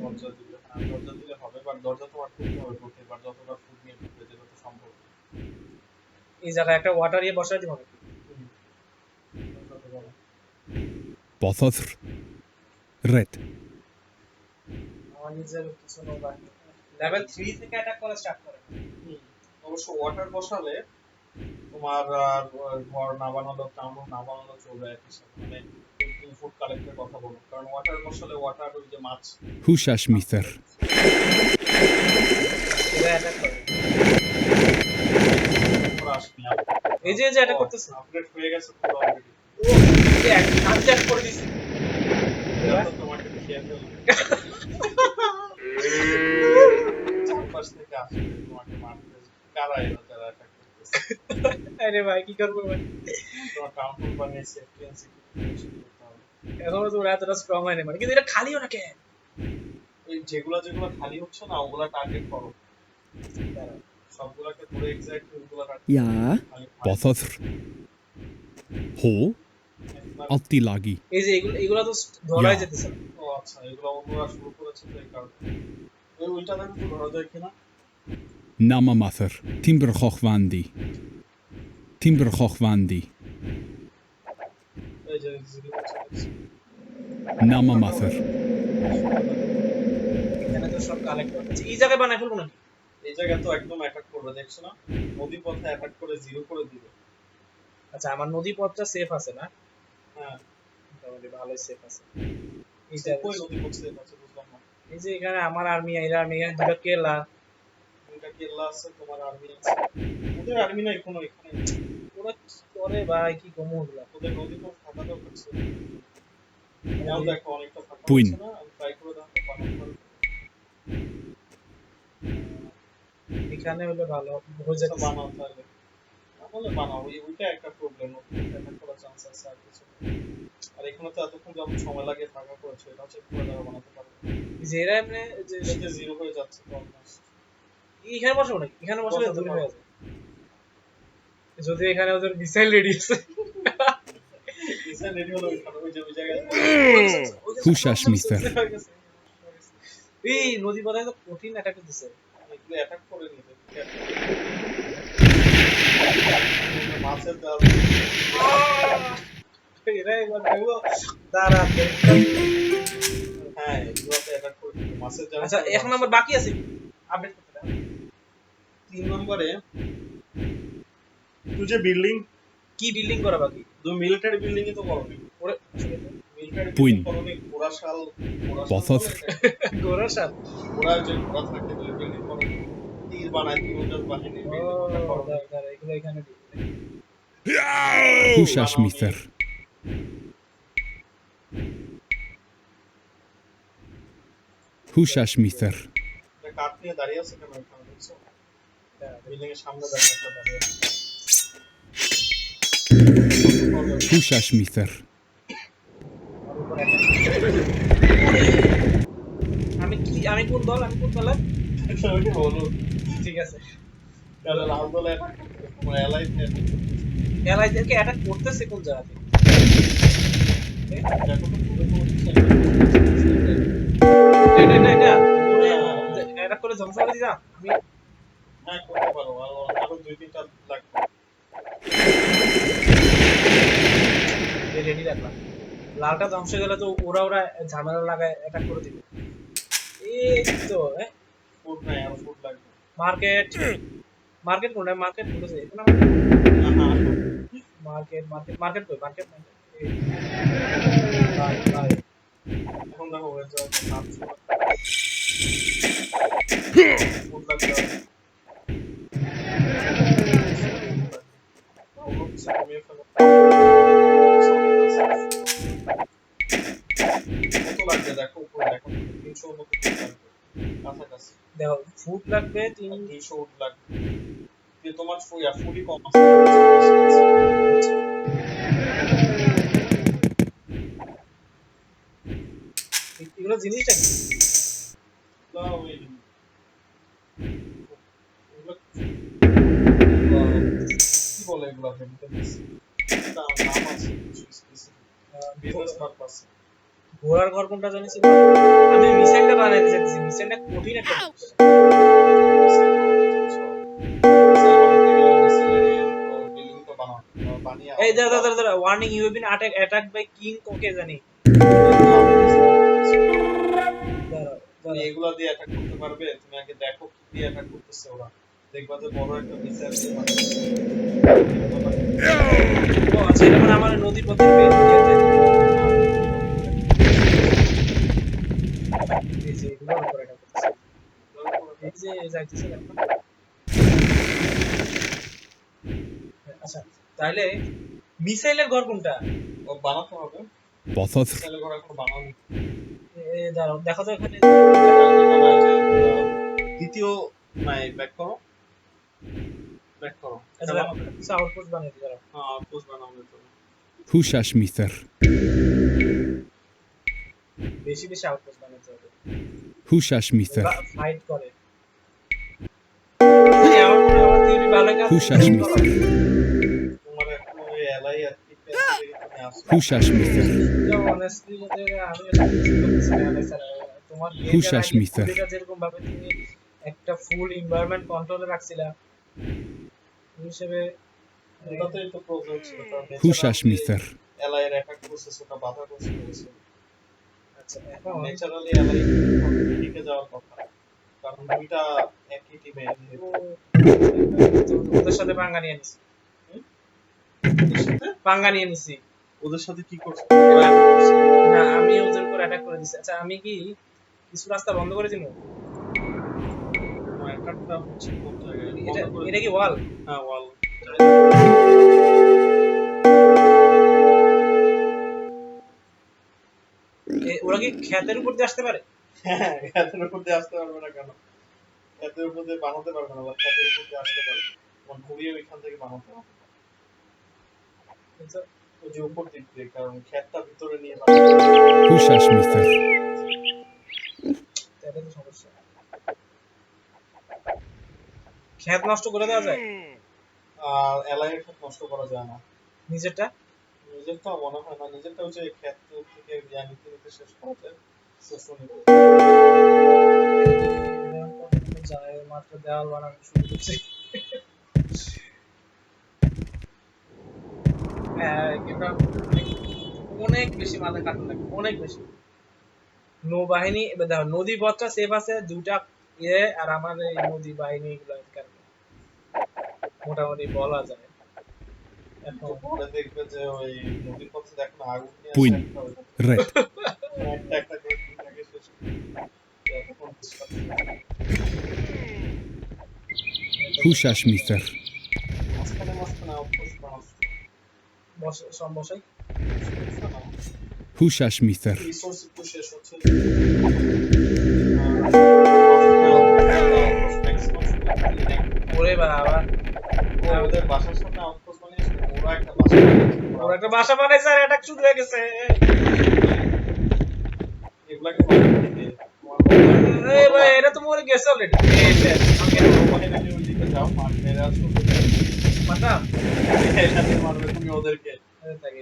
দরজা দিলে, হ্যাঁ দরজা দিলে হবে, বাট দরজা তো আর খুলতে হবে প্রত্যেকবার যতবার ফুড নিয়ে ঢুকবে, যেটা তো সম্ভব না। এই জায়গায় একটা ওয়াটার ইয়ে বসাই দিব নাকি? দরজা তো বড়। Bothodr. Red. আমার নিজের কিছু লেভেল 3 থেকে অ্যাটাক করা স্টার্ট করে। অবশ্য ওয়াটার বসালে তোমার ঘর না বানালো, টাউন না বানালো চলবে একই সাথে, মানে তুমি ফুড কালেক্টের কথা বলো, কারণ ওয়াটার বসালে ওয়াটার ওই যে মাছ Húsásmíter. এটা অ্যাটাক করে। ওরা আসবে না। এই যে অ্যাটাক করতেছে, আপডেট হয়ে গেছে পুরো অলরেডি, আনচ্যাট করে দিছি। এরা তো তোমাকে খেয়ে ফেলবে, চারপাশ থেকে আসবে তোমাকে মারতে। কারা এরা যারা অ্যাটাক করতেছে? আরে ভাই কি করবো ভাই, তোমার টাউন ফুল বানিয়ে সেফটি এন্ড সিকিউরিটি করতে হবে। এখনো তো ওরা এতটা স্ট্রং হয় না, মানে কিন্তু এটা খালিও না কেন? এই যেগুলা যেগুলা খালি হচ্ছে না ওগুলা টার্গেট করো, দাঁড়াও। সবগুলোকে পুরো এক্স্যাক্ট ওগুলো রাখতে Ja, Bothodr. Ho. Altilagi. এই যে এগুলা তো ধরাই ইয়া। যেতেছে না। ও আচ্ছা, এগুলো অন্যরা শুরু করেছে তো এই কারণে। ওইটা দেখো তো ধরা যায় কিনা। Namamather. Timberhochwandi. Timberhochwandi. এই যে জিরো হচ্ছে। Namamather. এখানে তো সব কালেক্ট করতেছে। এই জায়গায় বানাই ফেলবো নাকি? এই জায়গায় তো একদম অ্যাটাক করবে, দেখছো না? নদী পথে অ্যাটাক করে জিরো করে দিবে। আচ্ছা আমার নদী পথটা সেফ আছে না? হ্যাঁ, মোটামুটি ভালোই সেফ আছে। এইটা কই নদী পথ সেফ আছে বুঝলাম না। এই যে এখানে আমার আর্মি এরা আর্মি এখানে দুটো কেলা দুইটা কেল্লা আছে, তোমার আর্মি আছে। ওদের আর্মি নাই কোনো এখানে। ওরা কি করে ভাই কি কমু ওগুলা ওদের নদী পথ ফাঁকা দরকার ছিল। নাও দেখো অনেকটা ফাঁকা Puin. হচ্ছে না, আমি ট্রাই করে দেখো বানাতে পারবো। এখানে হলে ভালো হয়ে আচ্ছা, যেত। বানাও তাহলে। তাহলে বানাও, ওইটা একটা প্রবলেম, অ্যাটাক করার চান্স আছে আর কিছু না। আর এখানে তো এতক্ষণ যেমন সময় লাগে ফাঁকা করেছে, এটা চেক করে দেওয়া বানাতে পারবো। যে এরা এমনি যে এই যে জিরো হয়ে যাচ্ছে তো অলমোস্ট। এখানে বসাবো নাকি? এখানে বসালে বসাতে দূরে পারো। হয়ে যাবে। যদি এখানে ওদের মিসাইল রেডি আছে। ডিজাইন রেডি হলো ওইখানে, ওই যে ওই জায়গায়। Hushashmither. এই নদী পথে তো কঠিন অ্যাটাক দিছে। এগুলো অ্যাটাক করে নিতে। মাছের জাল। এরা এবার দেখবো দাঁড়া। হ্যাঁ, এগুলোতে অ্যাটাক করে নিতে। মাছের জাল। আচ্ছা এখন আমার বাকি আছে কি? আপডেট করতে দাও। 3 নম্বরে তুই যে বিল্ডিং, কি বিল্ডিং করা বাকি? তুই মিলিটারি বিল্ডিং এ তো করনি। ওরে মিলিটারি Puin. বিল্ডিং করনি, ঘোড়াশাল। Bothodr. গোরার সাথ। ঘোড়া যে ঘোড়া থাকে ওই বিল্ডিং করনি। তীর বানায় তীরন্দাজ বাহিনীর ও বিল্ডিং ওটা করনি। দাঁড়া এগুলো এখানে দিই। Hushashmither. Hushashmither. এটা কাঠ নিয়ে দাঁড়িয়ে আছে কেন এখানে দেখছো? দাঁড়া, বিল্ডিং এর সামনে দেখো একটা দাঁড়িয়ে আছে। Hushashmither. আর উপর attack। আমি কোন দল? আমি কোন দলে? ওইটা হলো। ঠিক আছে। তাহলে লাল দলে attack করতে, তোমার allied দের attack করতে। এলাইদেরকে অ্যাটাক করতেছে কোন জায়গা থেকে? দেখো তো পুরো হচ্ছে। এটা অ্যাটাক করে ধ্বংস করে দিলাম। আমি হ্যাঁ, করতে পারো। আরো 2-3টা লাগবে। রেডি রাখলাম। লালটা ধ্বংস হয়ে গেলে তো ওরা ঝামেলা লাগায় অ্যাটাক করে দিবে। এই তো ফুড নাই, আরো ফুড লাগবে। মার্কেট কোনটা? মার্কেট বলেছে এখন মার্কেট কই? মার্কেট ভাই এখন দেখো হয়ে যাবে ফুড লাগবে। কমিয়ে ফেলো। কত লাগবে দেখো, উপরে দেখো। 300 এর মতো food লাগবে। কাছাকাছি। দেখো ফুড লাগবে 200 উড লাগবে। যে তোমার ফুডই কম আছে। এগুলো জিনিসটা কি? না, ওই ওগুলো কি বলে এগুলো ভেজিটেবলস? নাম আছে কিছু স্পেসিফিক। Business purpose. ঘোড়ার ঘর কোনটা জানিস? আমি মিসাইলটা বানাইতে চাইছি। মিসাইলটা কঠিন একটা জিনিস। বিল্ডিং তো বানাও, বানিয়ে এই দাঁড়া warning you have been attack by king okay জানি। তুমি এগুলা দিয়ে অ্যাটাক করতে পারবে? তুমি আগে দেখো কি দিয়ে অ্যাটাক করতেছে ওরা। দেখবা যে বড় একটা মিসাইল দিয়ে মারতেছে। ও আচ্ছা এটা মানে আমার নদী পথের ইয়েতে এই যে এগুলোর উপর এটা করতেছে। এই যে যাইতেছে দেখো। আচ্ছা তাহলে মিসাইলের ঘর কোনটা? ও বানাতে হবে। Bothodr. মিসাইলের ঘর এখন বানানো। দাঁড়াও দেখো তো এখানে দ্বিতীয় নাই, ব্যাক করো। ব্যাক করো। আচ্ছা কিছু আউটপোস্ট বানিয়ে দিই দাঁড়াও। হ্যাঁ, আউটপোস্ট বানাও তো। Hushashmither. বেশি আউটপোস্ট বানাতে হবে। Hushashmither. ফাইট করে থিওরি ভালো কাজ Húsaesmíþer. তোমার এখন ওই এলাই আর কি পেন্সিল থেকে তুমি আসো Húsaesmíþer. অনেস্টলি বলতে গেলে আমি এটা বুঝতে পারছি না, মানে স্যার, তোমার Húsaesmíþer. এটা যেরকম ভাবে তুমি একটা ফুল এনভায়রনমেন্ট কন্ট্রোলে রাখছিলা ওই হিসেবে ওটাতেই তো প্রবলেম ছিল, কারণ Húsaesmíþer. এলাই এর অ্যাটাক প্রসেসরটা বাধাগ্রস্ত হয়েছে। আচ্ছা এখন ন্যাচারালি এলাই টিকে যাওয়ার কথা, কারণ দুইটা একই টিমে। ওদের সাথে পাঙ্গা নিয়ে নিছি, পাঙ্গা নিয়ে নিছি। ওদের সাথে কি করছে? না আমি ওদের উপর অ্যাটাক করে দিছি। আচ্ছা আমি কি কিছু রাস্তা বন্ধ করে দিব? অ্যাটাকটা হচ্ছে কোন জায়গায়? এটা এটা কি ওয়াল? হ্যাঁ, ওয়াল। ওরা কি ক্ষেতের উপর দিয়ে আসতে পারে? হ্যাঁ, ক্ষেতের উপর দিয়ে আসতে পারবে না কেন? ক্ষেতের উপর দিয়ে বানাতে পারবে না, বা ক্ষেতের উপর দিয়ে আসতে পারবে। তোমার ঘুরিয়ে ওইখান থেকে বানাতে হবে। আচ্ছা, ওই যে উপর দিক দিয়ে, কারণ ক্ষেতটা ভিতরে নিয়ে Húsaesmíþer. এটা তো সমস্যা। ক্ষেত নষ্ট করে দেওয়া যায়? আর এলাইয়ের ক্ষেত নষ্ট করা যায় না। নিজেরটা? নিজেরটা মনে হয় না, নিজেরটা হচ্ছে ক্ষেত থেকে নিতে নিতে শেষ করা যায়। শস্য নিতে। যায় মাত্র দেওয়াল বানানো শুরু করছে। হ্যাঁ কিন্তু অনেক বেশি মাথা কাটুন লাগে, অনেক বেশি। নৌবাহিনী এবার দেখো নদী পথটা সেফ আছে দুটা ইয়ে, আর আমার এই নদী বাহিনী গুলোর কারণে মোটামুটি বলা যায়। তো পরে দেখবে যে ওই নদীর পথে দেখো না আগুন নিয়ে Puin. আসে একটা ওই Red. একটা একটা করে দুটাকে শেষ করে দিবে। এতক্ষণ discuss Húsaesmíþer. মাঝখানে মাঝখানে outpost বানাচ্ছে। সব বসাই। Húsaesmíþer. রিসোর্স একটু শেষ হচ্ছে। ওরে বাবা, ওদের বাসার সামনে আউটপোস্ট বানিয়েছে, ওরা একটা বাসা বানিয়েছে। ওরা একটা বাসা বানাইছে আর অ্যাটাক শুরু হয়ে গেছে। এগুলাকে বানিয়ে দিয়ে এই ভাই এটা তো মরে গেছে অলরেডি। এই শেষ। আমাকে বাহিনীকে ওই দিকে যাও, মার মেরে আসো। মারতাম। এখানে মারবে তুমি ওদেরকে। থাকে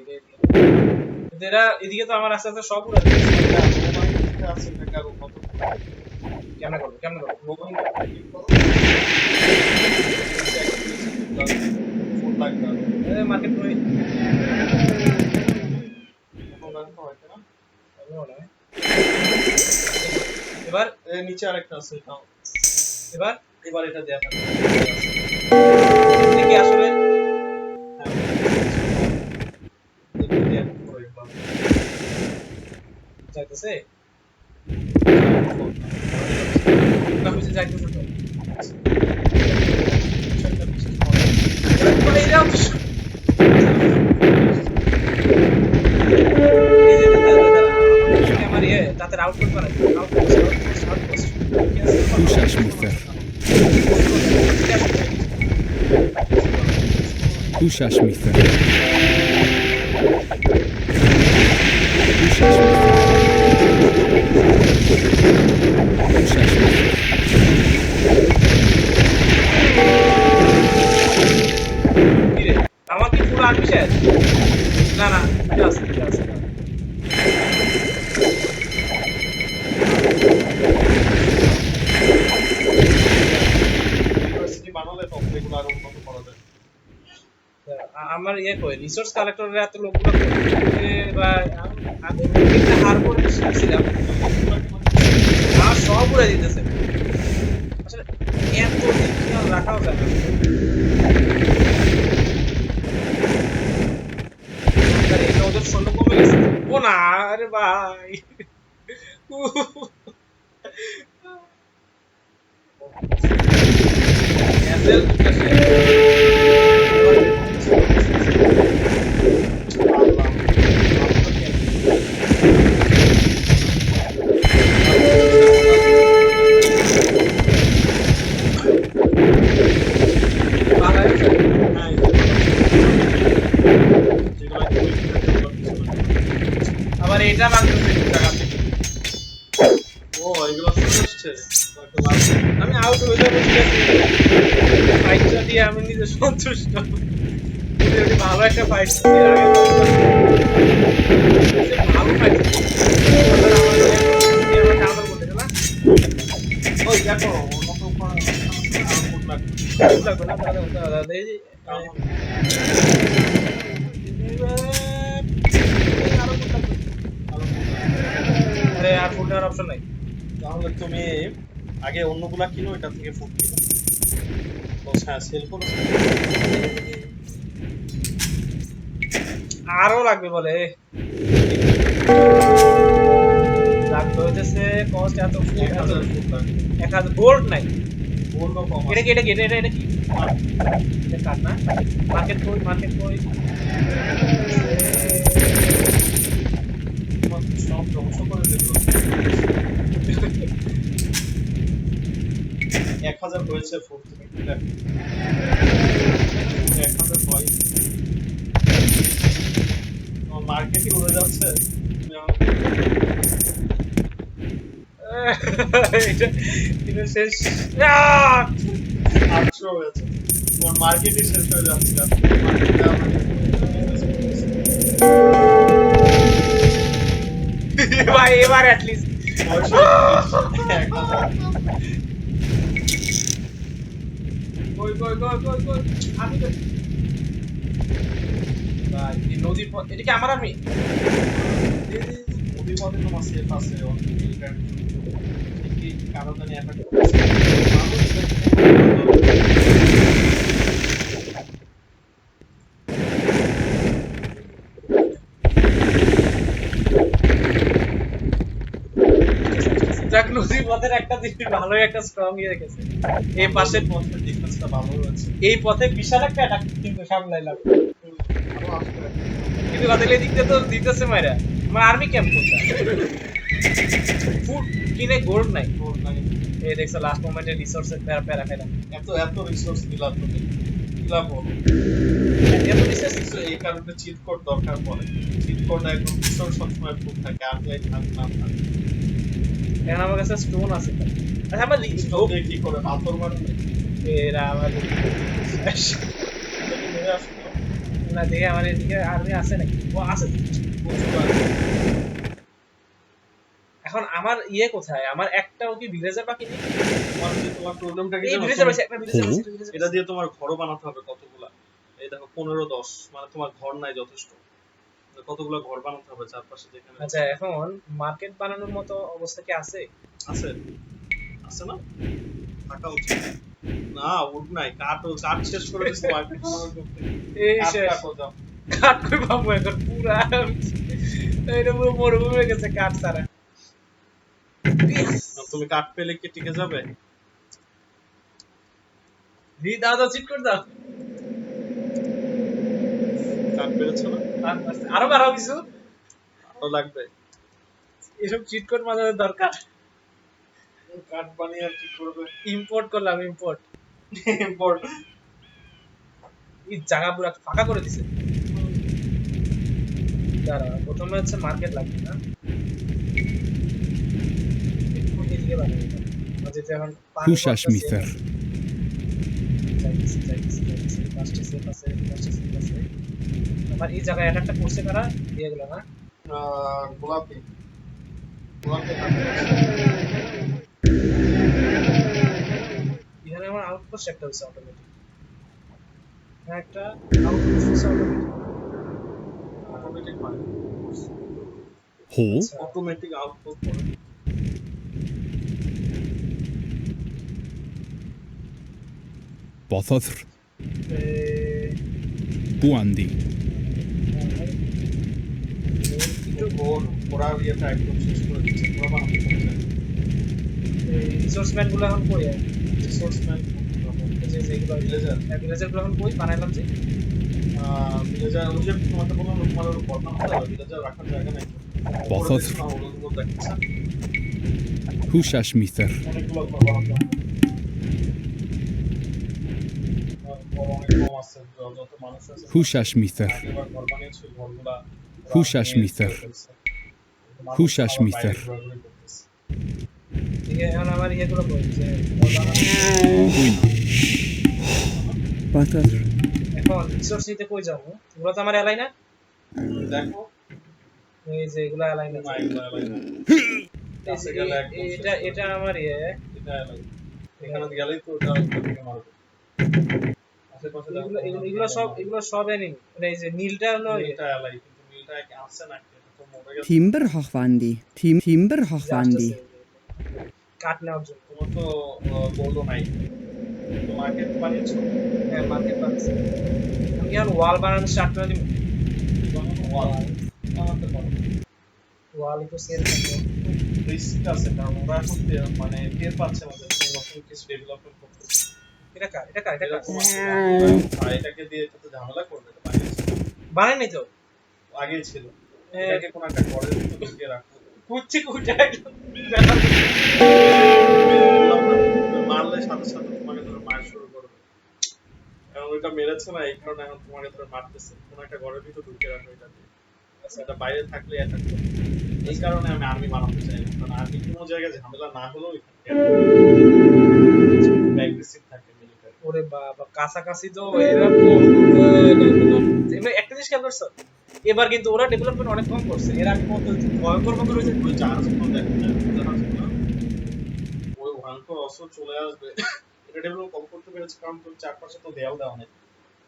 কিন্তু এরা এদিকে তো আমার আস্তে আস্তে সব উড়ে দিচ্ছে। নৌবাহিনীতে আছে টাকার উন্নত। কেমনে করবো কেমনে করবো? নৌবাহিনীতে ক্লিক করো। ফুল লাগবে। মার্কেট করে এখন রাখতে হয় না? এবার নিচে আরেকটা আছে, এটাও। এবার এবার এটা দেয়া থাকবে। দেখি আসলে যাইতেছে না বুঝে যাইতেছে তো মানে এরাও তো আমার ইয়ে তাদের আউটপুট বানাই Húsaesmíþer. Húsaesmíþer. আমার কি পুরো আর্মি শেষ? না না জাস্ট ইউনিভার্সিটি বানালে তো এগুলো আরো উন্নত করা যায়। আমার ইয়ে কই রিসোর্স কালেক্টরের এত লোকগুলো বা আমি একটা হার করে শিখছিলাম আর সব উড়ে দিতেছে। আসলে এত দিন রাখাও যায় না। ওদের সৈন্য কমে গেছে। ও না আরে ভাই আবার এটা ভাঙতেছে জায়গা থেকে। ও এগুলো চলে আসছে। আমি আউট হয়ে যাবো ঠিক আছে, ফাইটটা দিয়ে আমি নিজে সন্তুষ্ট। যদি ভালো একটা ফাইট ভালো ফাইট ডাবল করতে না ওই দেখো অন্য তো লাগবে না দাদা এই আরে আর ফুল নেওয়ার অপশন নাই। তাহলে তুমি আগে অন্যগুলা কিনো, এটা থেকে ফুড কিনো। তো হ্যাঁ, সেল করো। আরো লাগবে বলে লাগবে হইতেছে কস্ট এত 1000 ফুড লাগবে। 1000 গোল্ড নাই। গোল্ডও কম এটা আছে। কি এটা কি এটা কাট না মার্কেট কই তোমার সব ধ্বংস করে দিল। 1000 হয়েছে ফুড, তুমি কি দেখো 1000 হয়। তোমার মার্কেটই উড়ে যাচ্ছে। তুমি এটা শেষ 800 হয়েছে। তোমার মার্কেটই শেষ হয়ে যাচ্ছে। ভাই এবার অ্যাট লিস্ট 1000 কই আমি তো ভাই এই নদীর পথ এটা কি আমার আমি নদীর পথে তোমার সেফ আছে অনেক কি কারণ জানি অ্যাটাক করছে। যাক নদীর পথের একটা জিনিস ভালোই একটা স্ট্রং ইয়ে রেখেছে। এই পাশের পথের ডিফেন্সটা ভালো হয়েছে। এই পথে বিশাল একটা অ্যাটাক কিন্তু সামলাইলাম, আরো আসবে। কিন্তু কথা দিক দিয়ে তো দিতেছে মাইরা আমার আর্মি ক্যাম্প করতে ফুড কিনে গোল্ড নাই। গোল্ড নাই। এই দেখছো লাস্ট মোমেন্টে রিসোর্সের প্যারা খাইলাম। এত রিসোর্স দিলাম তুমি দিলাম বলো। এত রিসোর্স কিন্তু এই কারণে চিট কোড দরকার পড়ে। চিট কোড একদম রিসোর্স সবসময় ফুল থাকে, আর যাই থাক না থাক। এখন আমার কাছে স্টোন আছে। আচ্ছা আমার স্টোভ দিয়ে কি করে পাথর মারবে? এরা আমার তুমি মেরে আসো তো। না দেখে আমার এদিকে আর্মি আছে নাকি? ও আছে। প্রচুর আছে। এখন আমার ইয়ে কোথায়? আমার একটাও কি ভিলেজার বাকি নেই? তোমার প্রবলেমটা কি এই জানো? ভিলেজার আছে, একটা ভিলেজার আছে, এটা দিয়ে তোমার ঘরও বানাতে হবে কতগুলা। এই দেখো 15-10, মানে তোমার ঘর নাই যথেষ্ট। কতগুলো ঘর বানাতে হবে চারপাশে যেখানে। আচ্ছা এখন মার্কেট বানানোর মতো অবস্থা কি আছে? আছে আছে না? থাকা উচিত। না উড নাই, কাঠ শেষ করে দিছে মার্কেট বানানোর করতে। এই কাঠ শেষ কাটো যাও। কাঠ কই পাবো এখন? পুরা এটা পুরো মরুভূমি হয়ে গেছে কাঠ ছাড়া। তুমি কাঠ পেলে কি টিকে যাবে? দাও চিট করে দাও। কাঠ পেরেছো না? আরো বাড়াও কিছু। আরো লাগবে। এসব চিট কোড মাঝে দরকার। কাঠ বানিয়ে আর কি করবে? ইম্পোর্ট করলাম ইম্পোর্ট। ইম্পোর্ট। এই জায়গা পুরো ফাঁকা করে দিছে। দাঁড়া প্রথমে হচ্ছে মার্কেট লাগবে না? এদিকে বানাবো। যেতে এখন Húsasmíþer. আমার এই জায়গায় একটা করছে কারা দিয়ে গেল না? গোলাপি গোলাপি কাঠ। এখানে আমার আউটপোস্ট একটা হচ্ছে অটোমেটিক। হ্যাঁ একটা আউটপোস্ট হচ্ছে অটোমেটিক হয়। Hó, অটোমেটিক আউটপুট করে। Bothodr, Buandi, ওরা ইয়েটা একদম শেষ করে দিচ্ছে। ওরা বানাতে পারছে। রিসোর্সম্যান গুলো এখন কই? রিসোর্সম্যান যে যেগুলো ভিলেজার ভিলেজার গুলো এখন কই বানাইলাম যে? ভিলেজার ওই যে তোমাকে বললাম তোমার ওর কথা না হবে, ভিলেজার রাখার জায়গা নাই। Bothodr, ওগুলো দেখছে Húsasmíþer, অনেকগুলো ঘর বানাতে হবে। অনেক কম আছে, যত মানুষ আছে Húsasmíþer, আগেবার ঘর বানিয়েছে ঘরগুলা Húsasmíþer, Húsasmíþer, ঘোরাঘুরি করতেছে। এখন আমার ইয়েগুলো বলছে Buena. Butter. এখন রিসোর্স নিতে কই যাবো? এগুলো তো আমার এলাই না, দেখো এই যে এগুলো এলাই না। না এগুলো এলাই না। কাছে গেলে একদম এটা এটা আমার ইয়ে, এটা এলাই। এখানে গেলেই তো ওটা থেকে মারবে। আশেপাশে দেখো এগুলো সব এনিমি। মানে এই যে নীলটা হলো এটা এলাই, কিন্তু মিলটা আসছে না, এটা তো মরে গেছে। Timber hochwandi. Timber hochwandi. কাট নেওয়ার জন্য। তোমার তো গোল্ডও নাই, তো মার্কেট বানিয়েছো? হ্যাঁ, মার্কেট বানাচ্ছে। আমি এখন ওয়াল বানানো স্টার্ট করে দিব। ওয়াল বানাতে পারো। ওয়াল একটু সেল করবো। রিস্ক আছে, কারণ ওরা এখন মানে টের পাচ্ছে আমাদের যে নতুন কিছু ডেভেলপমেন্ট করতেছে। এটা কার? এটা কার? এটা কার? আর এটাকে দিয়ে এটা তো ঝামেলা করবে, এটা বানিয়েছে বানাই নাই তো। আগেই ছিল। এটাকে কোনো একটা ঘরের ভিতরে ঢুকিয়ে রাখো। কুচ্ছি কুচা মারলে সাথে সাথে তোমাকে ধরে মার শুরু করবে। এখন ওইটা মেরেছে না, এই কারণে এখন তোমাকে ধরে মারতেছে। কোনো একটা ঘরের ভিতরে ঢুকিয়ে রাখো এটাকে। আচ্ছা, এটা বাইরে থাকলে অ্যাটাক করবে। এই কারণে আমি আর্মি বানাতে চাই না, কারণ আর্মি কোনো জায়গায় ঝামেলা না হলেও অ্যাগ্রেসিভ থাকে মিলিটারি। ওরে বাবা, কাছাকাছি তো এরা একটা জিনিস খেয়াল করছো, এবার কিন্তু ওরা ডেভেলপমেন্ট অনেক কম করছে। এর আগে কত ভয়ঙ্কর ভয়ঙ্কর হয়েছে। ওই জাহাজ কোনো দেখো না, জাহাজ না ওই ভয়ঙ্কর অস্ত্র চলে আসবে। এটা ডেভেলপ কম করতে পেরেছে কারণ তোর চারপাশে তো দেয়াল দেওয়া নেই।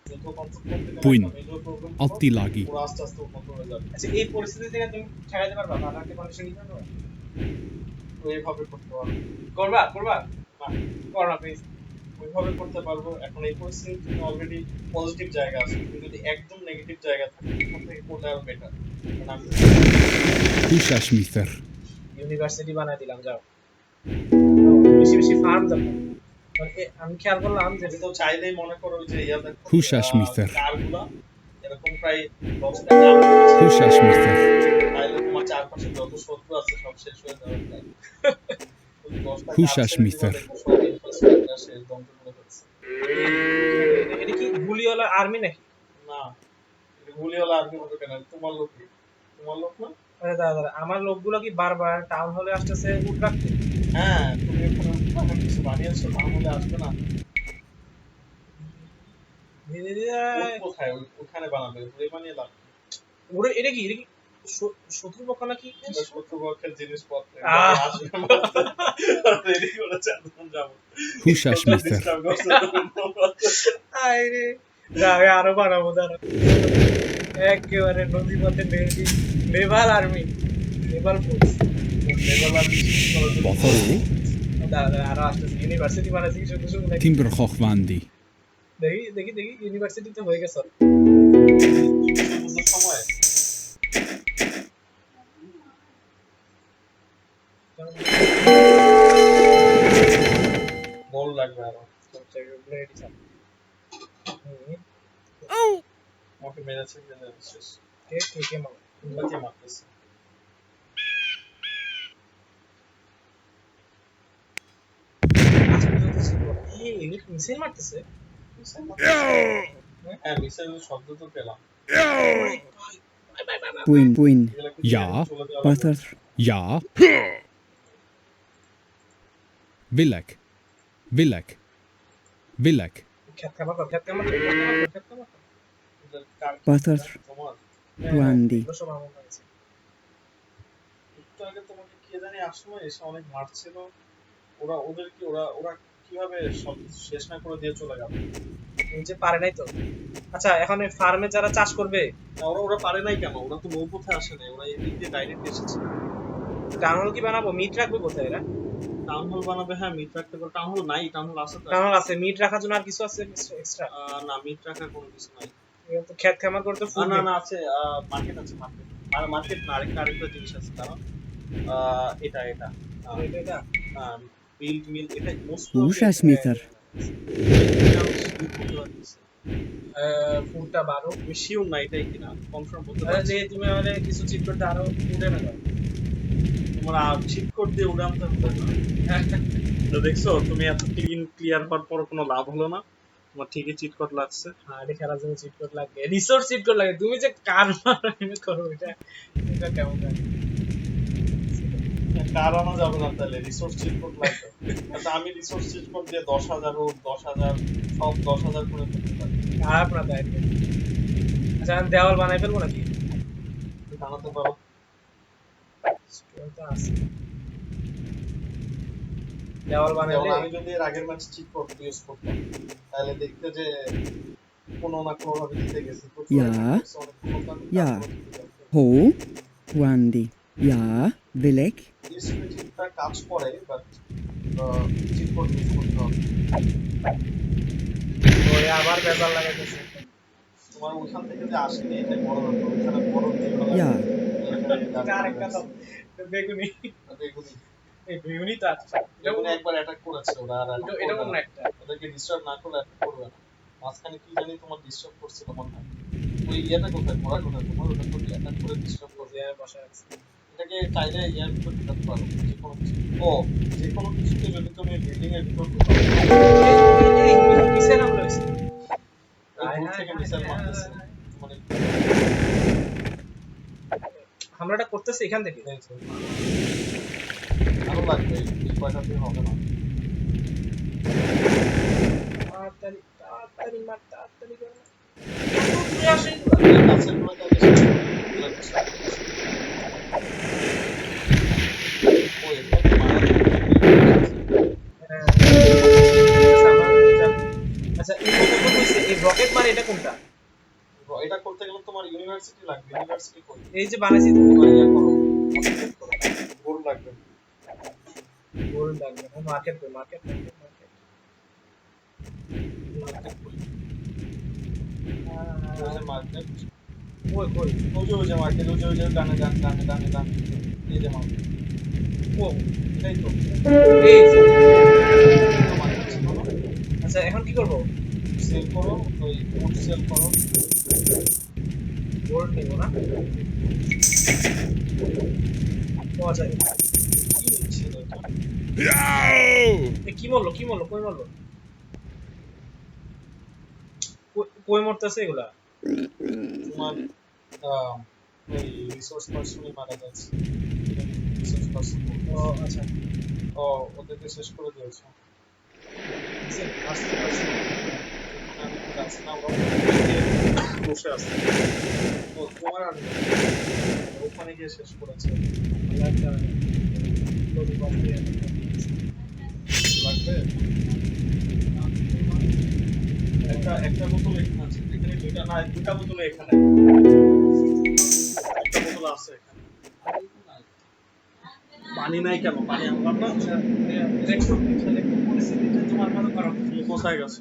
যুদ্ধ কন্ট্রোল করতে গেলে Buena. একটা মেজর প্রবলেম Altilagi. পুরো আস্তে আস্তে উন্নত হয়ে যাবে। আচ্ছা, এই পরিস্থিতি থেকে তুমি ঠেকাইতে পারবা? বানাতে কন্ডিশন দিতে পারবা? ওইভাবে করতে পারবো করবা করবা না, করো না প্লিজ। ওইভাবে করতে পারবো। এখন এই পরিস্থিতি তুমি অলরেডি পজিটিভ জায়গা আছে, তুমি যদি একদম নেগেটিভ জায়গা থাকে এখান থেকে করলে আরো বেটার। কারণ আমি Húsasmither. ইউনিভার্সিটি বানাই দিলাম, যাও। বেশি বেশি ফার্ম যাবো। আমি খেয়াল করলাম যে তো চাইলেই মনে করো যে ইয়া দেখো Húsasmither. কারগুলা এরকম প্রায় 10টা কার রয়েছে। Húsasmither. তাইলে তোমার চারপাশে যত শত্রু আছে সব শেষ হয়ে যাবে প্রায়। তুমি 10টা Húsasmither. সব ইনফ্রাস্ট্রাকচার শেষ ধ্বংস করে ফেলছে। এটা কি গুলিওয়ালা আর্মি নাকি? না, এটা গুলিওয়ালা আর্মি হবে কেন? তোমার লোক কি? তোমার লোক না? আরে দাদা দাদা, আমার লোকগুলো কি বারবার টাউন হলে আসতেছে উঠ রাখতে? হ্যাঁ, তুমি ওখানে কিছু বানিয়েছো, তাহলে আসবে না। ধীরে ধীরে কোথায় ওখানে বানাবে? ওই বানিয়ে লাভ কি? ওরে, এটা কি শত্রুপক্ষ নাকি? এটা শত্রুপক্ষের জিনিসপত্র আহ! আসবে রেডি করেছে, এখন যাবো। Húsasmither. Disturb করছে আরে যাবে, আরো বানাবো দাঁড়া। একেবারে নদী পথে Naval army, Naval force. Bothos. হ্যাঁ, দাঁড়া আরো আসতেছে। ইউনিভার্সিটি বানাচ্ছি শুধু শুধু নাকি? Timber hochwandi. দেখি দেখি দেখি, ইউনিভার্সিটি তো হয়ে গেছে। সময় বল লাগবে আরো। আমাকে মেরেছে শেষ। কে মামা? তোমাকে মারতেছে। মিসাইল মারতেছে। হ্যাঁ, মিসাইলের শব্দ তো পেলাম। Buin. এগুলো কি Ja. চলে যাওয়া Butter. Ja. Villak. Villak. Villak. খ্যাত খাবার কর, খ্যাত খাবার কর, খ্যাত খাবার কর। লাগবে? কার কি? Butter. তোমার? Buandi. এগুলো সব আমার কাছে। একটু আগে তোমাকে কে জানি আসলো, এসে অনেক মারছিল। ওরা কিভাবে সব কিছু শেষ না করে দিয়ে চলে গেল? নিজে পারে নাই তো। আচ্ছা, এখন এই ফার্মে যারা চাষ করবে, না, ওরা পারে নাই কেন? ওরা তো নৌপথে আসে নাই, ওরা এদিক দিয়ে ডাইরেক্ট এসেছে। টাউন হল কি বানাবো? মিট রাখবো কোথায় এরা? টাউন হল বানাবে, হ্যাঁ মিট রাখতে পারো। টাউন হল নাই, টাউন হল আছে তো। টাউন হল আছে, মিট রাখার জন্য আর কিছু আছে এক্সট্রা? না, মিট রাখার কোনো কিছু নাই। তো খেত খামার করতে ফুল না আছে, মার্কেট আছে, মার্কেট। আর মার্কেট না, আরেকটা জিনিস আছে, কারণ এটা এটা বিল্ড মিল, এটা মোস্ট Húsasmither. ফুলটা বারো। আমি শিওর না এটাই কিনা, কনফার্ম বলতে যে পারছি। তুমি আমাদের কিছু চিট করতে আরো উঠে না দাও। তোমরা চিট কোড দিয়ে উড়াতে হবে না। তো দেখছো, তুমি এত ক্লিয়ার হওয়ার পর কোনো লাভ হলো না। তোমার ঠিকই চিট কোড লাগছে। হার্ডে খেলার জন্য চিট কোড লাগে, রিসোর্স চিট কোড লাগে। তুমি যে কার মারা করো, এটা কেমন লাগে? কারানো যাবে না তাহলে রিসোর্স চিট কোড লাগবে। আচ্ছা আমি রিসোর্স চিট কোড দিয়ে 10,000 হোক 10,000 সব 10,000 করে করতে পারি। খারাপ না তাই। আচ্ছা আমি দেওয়াল বানাই ফেলবো নাকি? বানাতে পারো। স্টোন তো আছে। দেওয়াল যেমন বানাইলে আমি যদি এর আগের ম্যাচ চিট কোড ইউজ করতাম তাহলে দেখতে যে কোনো না কোনো ভাবে জিতে গেছি। প্রচুর Ja. effort করছি, অনেক ক্ষমতা আমি Ja. তারপরেও জিতে যাচ্ছি। Ho. Wandi. Ja. Willek. এই স্ট্র্যাটেজিটা কাজ করে বাট চিট কোড ইউজ করতে হবে। ওরে আবার বেজাল লাগাইতেছে। তোমার ওইখান থেকে যে আসেনি এটাই বড় ব্যাপার। ওইখানে বড় যেগুলো Ja. এটা আরেকটা দাও। বেগুনি। বেগুনি এই বেগুনি তো আছে। বেগুনি একবার অ্যাটাক করেছে ওরা আর attack এটা করবে কোন না। একটা? ওদেরকে ডিস্টার্ব না করলে অ্যাটাক করবে না। মাঝখানে কি জানি তোমার ডিস্টার্ব করছিল মনে হয়। ওই ইয়েটা কোথায় ঘোড়া কোথায় তোমার ওটা তো অ্যাটাক করে ডিস্টার্ব করবে। যে বসা আছে। এটাকে চাইলে ইয়ার ভিতর ঢুকাতে পারো যে কোনো কিছু। ও যে কোনো কিছুতে যদি তুমি বিল্ডিং এর ভিতর ঢুকাও এই মিসাইল হামলা হইছে। দূর থেকে মিসাইল মারতেছে মানে হামলাটা করতেছে এখান থেকে। আরো লাগবে এই কয়টাতে হবে না। তাড়াতাড়ি তাড়াতাড়ি মার তাড়াতাড়ি কর। এত দূরে আসে এগুলা? এই গাছের গুলোতে বেশি লাগবে। ও এটাকে মারা হ্যাঁ। আচ্ছা এই কতক্ষণ হইছে? এই রকেট মারে এটা কোনটা? এটা করতে গেলে তোমার ইউনিভার্সিটি লাগবে। ইউনিভার্সিটি কই? এই যে বানাইছি তো। তোমার ইয়া করো গোল্ড লাগবে। গোল্ড লাগবে। মার্কেট কই মার্কেট মার্কেট মার্কেট। মার্কেট কই? ওই যে মার্কেট কই কই? ওই যে মার্কেট ওই যে ডানে এই যে মার্কেট ও এটাই তো এই যে। মার্কেট ছিল না? আচ্ছা এখন কি করব? সেল করো ওই ফুড সেল করো। গোল্ড নিব না? ও আচ্ছা কি ছিল এটা? এ কি বললো কি বললো কই বললো? কই মরতেছে এগুলা? তোমার ওই রিসোর্স পার্সনই মারা যাচ্ছে। রিসোর্স পার্সন ও আচ্ছা ও ওদেরকে শেষ করে দিয়েছে। আসতে আসতে আমি গাছে না ওরা বসে আছে। ও তোমার আর নেই। ওখানে গিয়ে শেষ করেছে। একটা লবি কফি লাগবে একটা বোতল এখানে আছে। এখানে দুইটা না দুটা বোতল এখানে একটা বোতল আছে এখানে। পানি নাই কেন? পানি আনলাম না। পরিস্থিতিটা তোমার মতো খারাপ। তুমি কোথায় গেছো?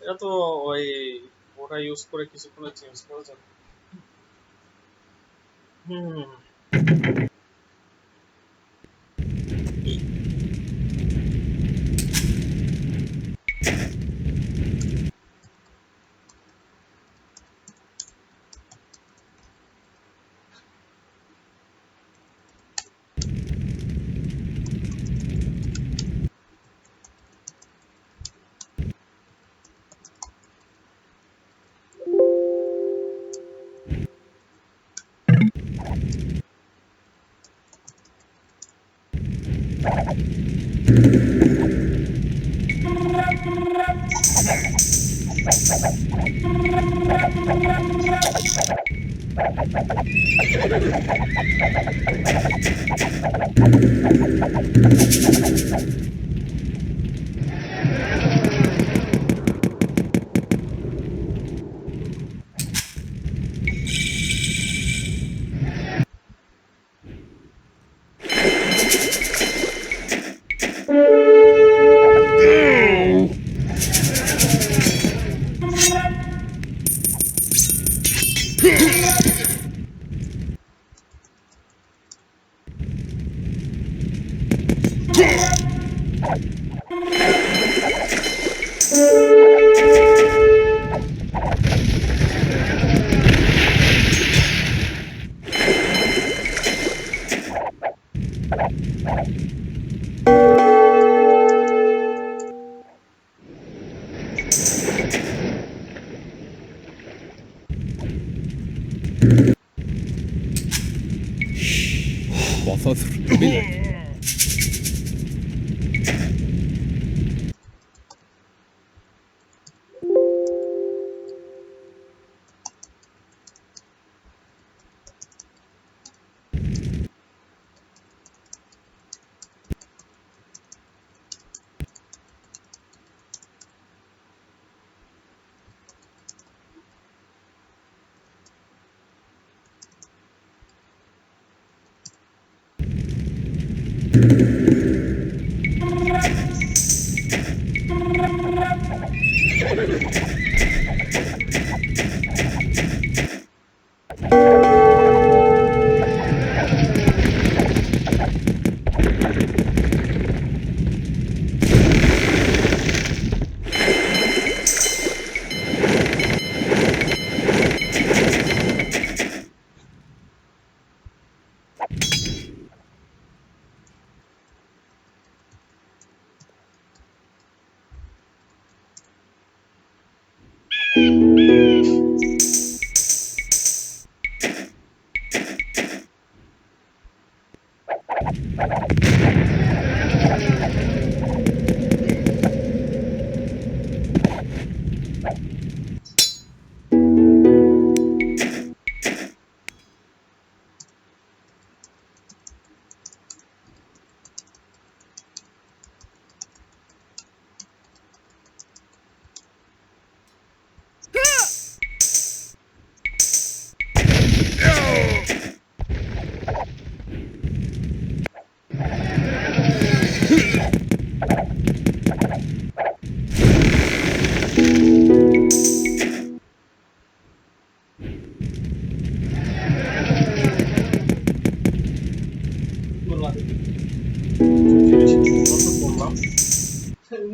এটা তো ওই ওটা ইউজ করে কিছুক্ষণে চেঞ্জ করা যাবে। হুম Bothodr. Villak.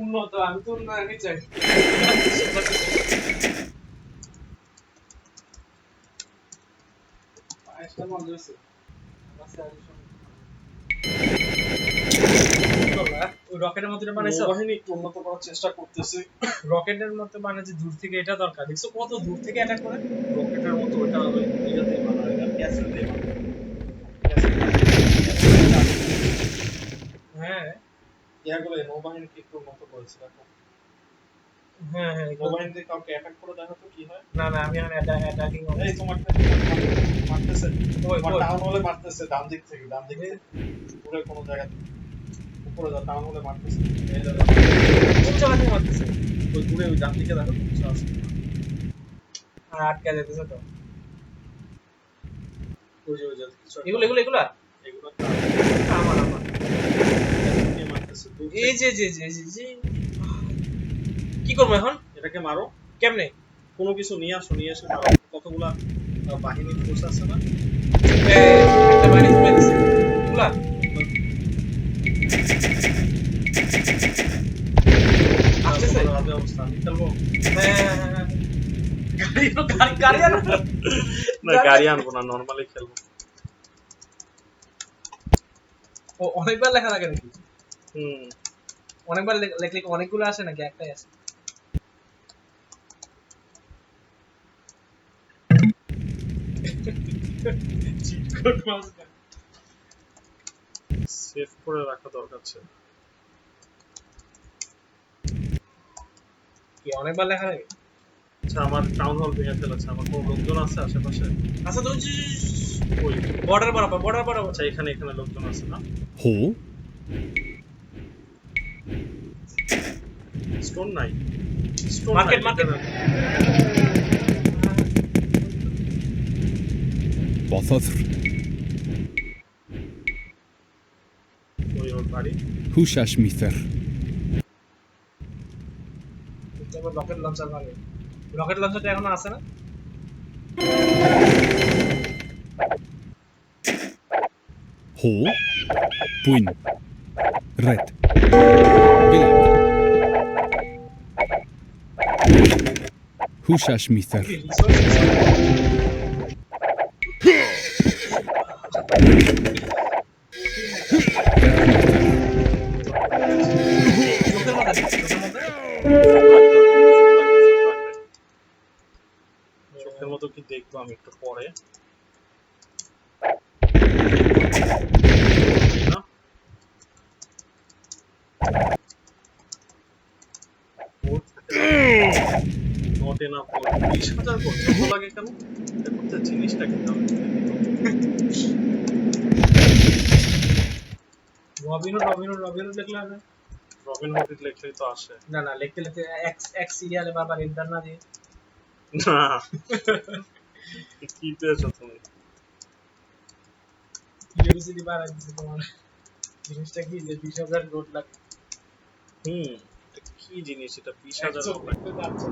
উন্নত আমি তো উন্নয়নই চাই। পায়েসটা মজা হয়েছে। ওই রকেটের মতো বানাইছো? নৌবাহিনী একটু উন্নত করার চেষ্টা করতেছি। রকেটের মতো বানাইছে, দূর থেকে এটা দরকার। দেখছো কত দূর থেকে অ্যাটাক করে? রকেটের মতো ওটা ওই ইয়েতেই বানায়, এটা ক্যাসেল দিয়ে বানায়। হ্যাঁ ইয়াগুলো নৌবাহিনীকে একটু উন্নত করেছে দেখো। হ্যাঁ হ্যাঁ নৌবাহিনীতে কাউকে অ্যাটাক করে দেখো তো কি হয়। না না আমি এখন অ্যাটাকিং এই তোমার মারতেছে, ওই তোমার ওই টাউন হলে মারতেছে ডান দিক থেকে, ডান দিক থেকে দূরে কোনো জায়গা উপরে যা টাউন হলে মারতেছে। এই দেখো কোন জায়গা থেকে মারতেছে? ওই দূরে ওই ডান দিকে দেখো কিছু আছে। আর আটকে যেতেছে তো। ওই যে ওই যে কিছু একটা- এগুলো এগুলো এগুলা এগুলো আমার আমার কে মারতেছে দূর এই থেকে। যে কি করবো এখন? এটাকে মারো, কেমনে? কোনো কিছু নিয়ে আসো, নিয়ে এসে মারো। কতগুলা বাহিনী ফোর্স আছে না, একটা বাড়ি তুলে দিছে এগুলা আসতেছে। বাজে অবস্থা। আমি খেলবো হ্যাঁ গাড়ি আনো। না, গাড়ি আনবো না, নরমালি খেলবো। ও অনেকবার লেখা লাগে নাকি? হুম, অনেকবার লেখলে অনেকগুলো আসে নাকি একটাই আসে? চিট কোড মাস সেভ করে রাখা দরকার ছিল। কি অনেকবার লেখা লাগে? আচ্ছা, আমার টাউন হল ভেঙে ফেলেছে। আমার কোনো লোকজন আছে আশেপাশে? আচ্ছা তো ওই বর্ডার বরাবর আচ্ছা, এখানে এখানে লোকজন আছে না? Ho. স্টোন নাই, স্টোন মার্কেট নাই, মার্কেট Bothodr. ওই ওর বাড়ি। Hushashmither. রকেট লঞ্চার ভালো। রকেট লঞ্চারটা এখনো আছে না? Ho. Puin. Red. Villak. Hushashmither. কি রিসোর্স লোকের মধ্যে চোখের মতো কি দেখবো আমি একটু পরে। না 20,000 করতে এত লাগে কেন? এটা করতে জিনিসটা কি দাম? রবিনও লিখলে হবে। রবিন হুড লিখলেই তো আসে। না না, লিখতে লিখতে এক সিরিয়ালে বারবার এন্টার না দিয়ে। না কি পেয়েছো তুমি? কিউরিওসিটি বাড়াই দিছে তোমার। জিনিসটা কি যে 20,000 নোট লাগে। এটা কি জিনিস? এটা 20,000 লিখতে যাচ্ছে।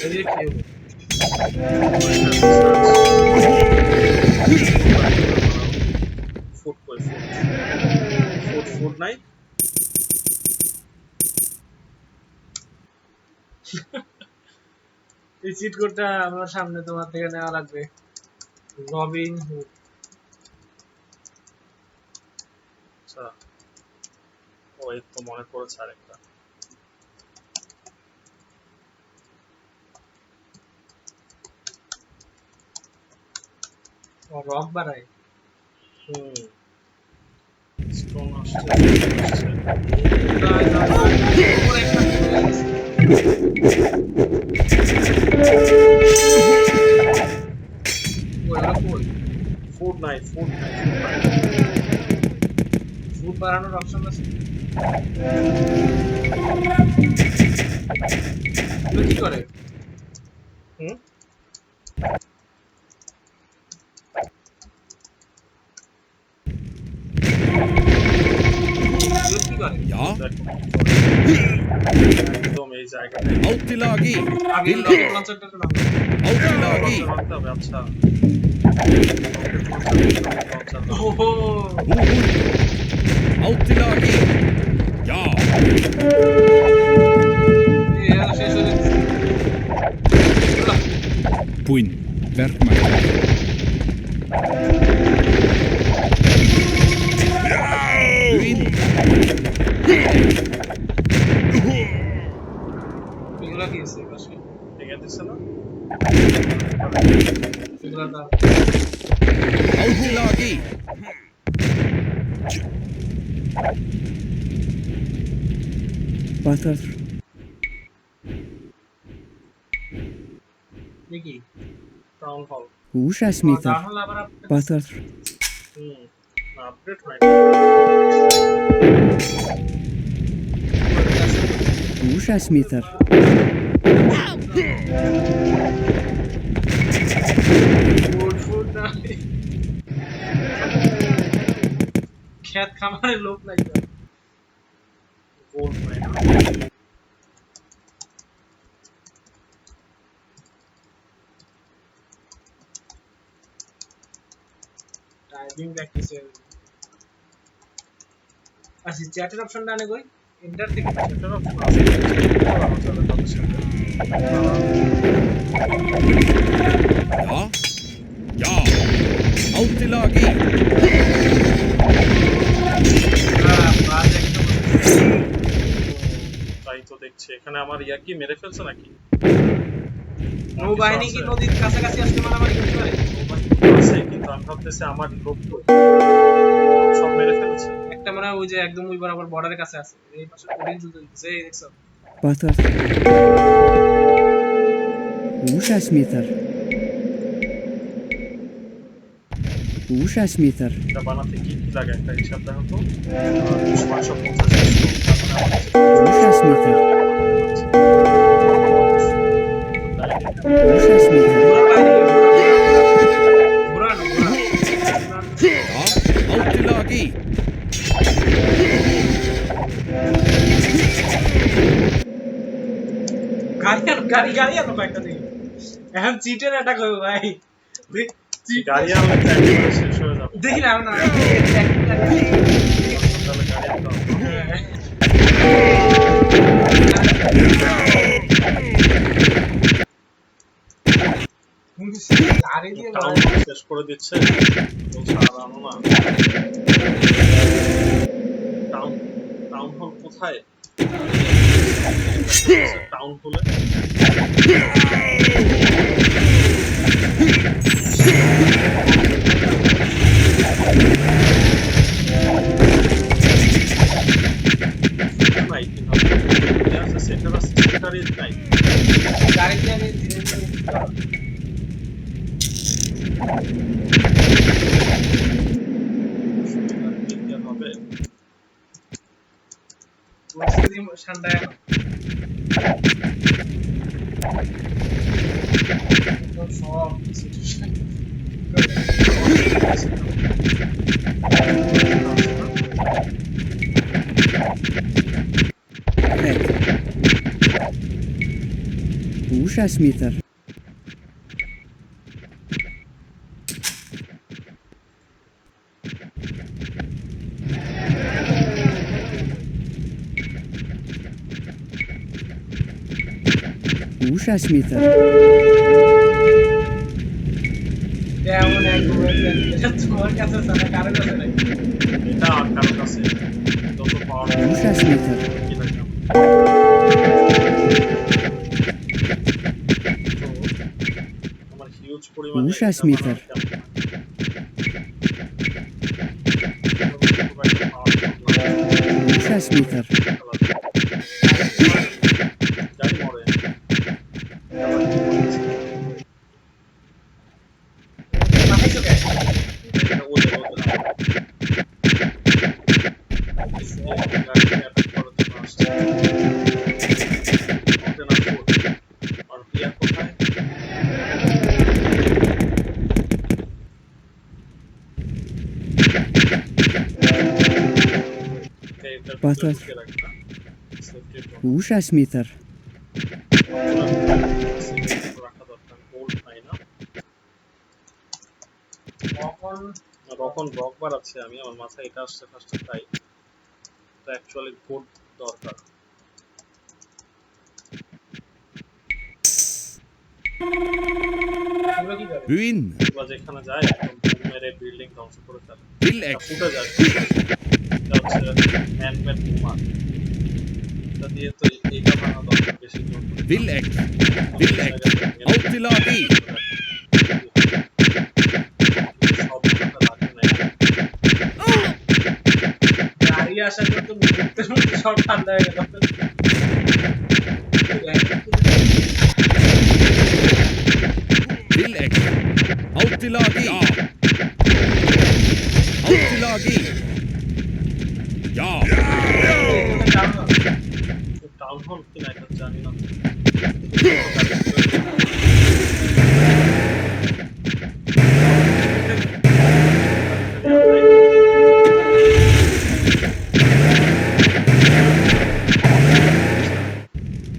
এই যে কি হবে? ফুড নাই। এই চিট কোডটা আমার সামনে তোমার থেকে নেওয়া লাগবে। Robin Hood. আচ্ছা ও এই তো মনে পড়েছে আরেকটা। রক বাড়ায়। স্টোন আসছে। উপরে একটা ফুড নাই। ফুড বাড়ানোর অপশন আছে। এগুলো কি করে? এগুলো কি করে? Ja, একদম এই জায়গাতে Autilagi, আগে রকেট লঞ্চারটা তো নাম। Autilagi, রাখতে হবে। আচ্ছা ওহো, Autilagi, ja, এরা শেষ হয়ে গেছে। Puin, Werkmeister, Puin, এগুলো কি আছে পাশে? ঠিক আছে না? এগুলো দাও। Autilagi, Butter. দেখি। Town hall. Húsasmitar. তাহলে আবার Butter. আপডেট হয় Húsasmitar. ফুড না। খেত খামারের লোক নাই তো। গোল্ড হয় না। টাইপিং প্র্যাকটিস আচ্ছা, চ্যাটের অপশনটা আনে কই? এন্টার থেকে এটার অপশন আছে। আমার চলে তাদের সাথে। ja, ja, Autilagi, বাজ একটা তাই তো দেখছি এখানে আমার ইয়া কি মেরে ফেলছে নাকি? নৌবাহিনী কি নদীর কাছাকাছি আসলে মারামারি করতে পারে? আছে কিন্তু আমি ভাবতেছি আমার লোক তো সব মেরে ফেলেছে। একটা মনে হয় ওই যে একদম ওই বরাবর বর্ডারের কাছে আছে। এই পাশে কোরিয়ান যুদ্ধ দিতেছে, এই দেখছো? Butter. Húsasmitar. Húsasmitar. এটা বানাতে কি কি লাগে একটা হিসাব দেখো তো। 550 Húsasmitar. Húsasmitar. ঘোরানো ja, Autilagi, গাড়ি আনো কয়েকটা দিন। এখন চিটের অ্যাটাক হবে ভাই। গাড়ি আনলে তো একেবারে শেষ হয়ে যাবে। দেখি না না তাহলে গাড়ি আনতে হবে। গাড়ি দিয়ে টাউন শেষ করে দিচ্ছে বলছে আর আনো না। টাউন হল কোথায়? টাউন হলে নাই কিন্তু সেন্টার আছে ঠান্ডা এখন একদম সব সিচুয়েশন Red. 6 meter. Ужас метр. এমন এক তোমার কাছে সারা কারণ আছে নাকি এটা আর কারো কাছে যত পাওয়ার Ужас метр. কি লাগে আমার হিউজ পরিমাণে Ужас এটা meter. বানানো খুব একটা powerful না। Ужас метр. জানি মরে মাথায় কে এটা ওদের গাড়ি অ্যাটাক করার জন্য আসছে আর প্লেয়ার কোথায় Patas. Ужас метр. কখন রকন ব্লক বাড়াচ্ছে আমি আমার মাথায় এটা আসছে ফার্স্টে তাই এটা অ্যাকচুয়ালি কোড দরকার এগুলো কি করে Ruin. বা যেখানে যায় একদম বুম মেরে বিল্ডিং ধ্বংস করে ফেলে Villex. ফুটে যায় এটা হচ্ছে হ্যান্ডমেড বোমা এটা দিয়ে তো এইটা বানানো দরকার বেশি জোর করে। Villex. Villex. Autilagi. সব টাকা লাগে না গাড়ি আসার পর তো মুহূর্তের মধ্যে সব ঠান্ডা হয়ে গেল Villex. Autilagi. Autilagi. Ja. Town hall কিনা এটা জানি না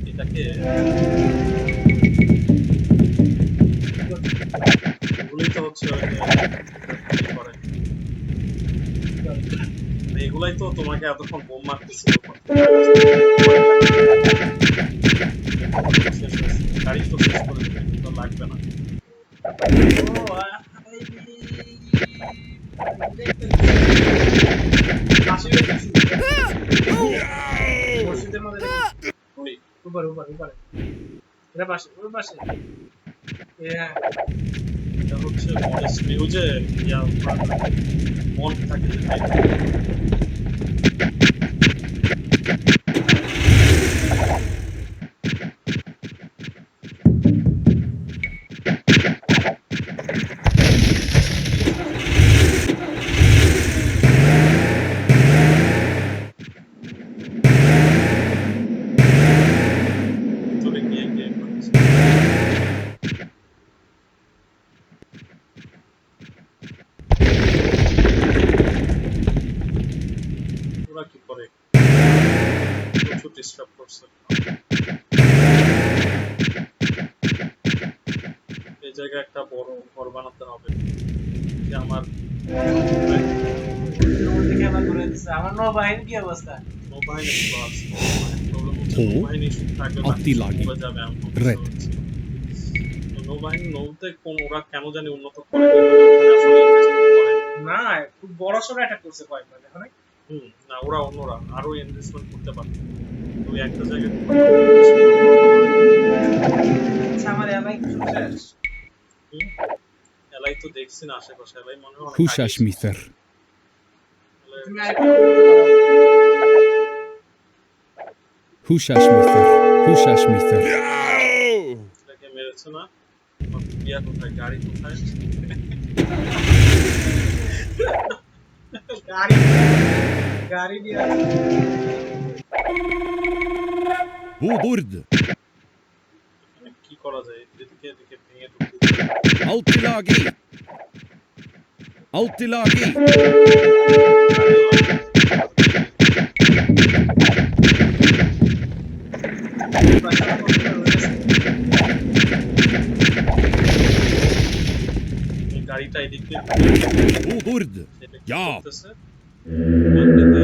এটাকে এগুলোই তো হচ্ছে ওই যে কি করে এগুলাই তো তোমাকে এতক্ষণ বোম মারতেছিল গাড়ি তো শেষ করে দেবে তো লাগবে না মসজিদের মধ্যে ওই উপরে উপরে উপরে এটা পাশে ওই পাশে হ্যাঁ এটা হচ্ছে মিউজে ইয়া মন থাকে যে তাই চলে গিয়ে গিয়ে করছে ওরা কি করে প্রচুর ডিস্টার্ব করছে এই জায়গায় একটা বড় ঘর বানাতে হবে যে আমার ওদিকে আবার ঘুরে দিচ্ছে আমার নৌবাহিনীর কি অবস্থা নৌবাহিনী প্লাস প্রবলেম হচ্ছে ও, নৌবাহিনী শুধু থাকবে Autilagi. না যাবে এমন কিছু Red. হচ্ছে। তো নৌবাহিনী নৌতে কোন ওরা কেন জানি উন্নত করে ওখানে আসলে ইনভেস্টমেন্ট করে না খুব বড় সড়ো অ্যাটাক করছে কয়েকবার দেখো না না ওরা অন্যরা আরো ইনভেস্টমেন্ট করতে পারে তো একটা জায়গায় আচ্ছা আমার এলাই কিছু শেষ এলাই তো দেখছি না আশেপাশে এলাই মনে হয় অনেক Ужас আগে ছিল। метр. তাহলে তুমি আরেকটু বলতে পারো। Ужас метр. Ужас метр. এটাকে মেরেছে না আমার বিয়া কোথায় গাড়ি কোথায় গাড়ি গাড়ি নিয়ে Boburd. এখানে কি করা যায়? এদিকে এদিকে ভেঙে ঢুকতে Altilagi. Altilagi. এই গাড়িটা এদিক দিয়ে Boburd. সেটা কি Ja. করতেছে? নদীতে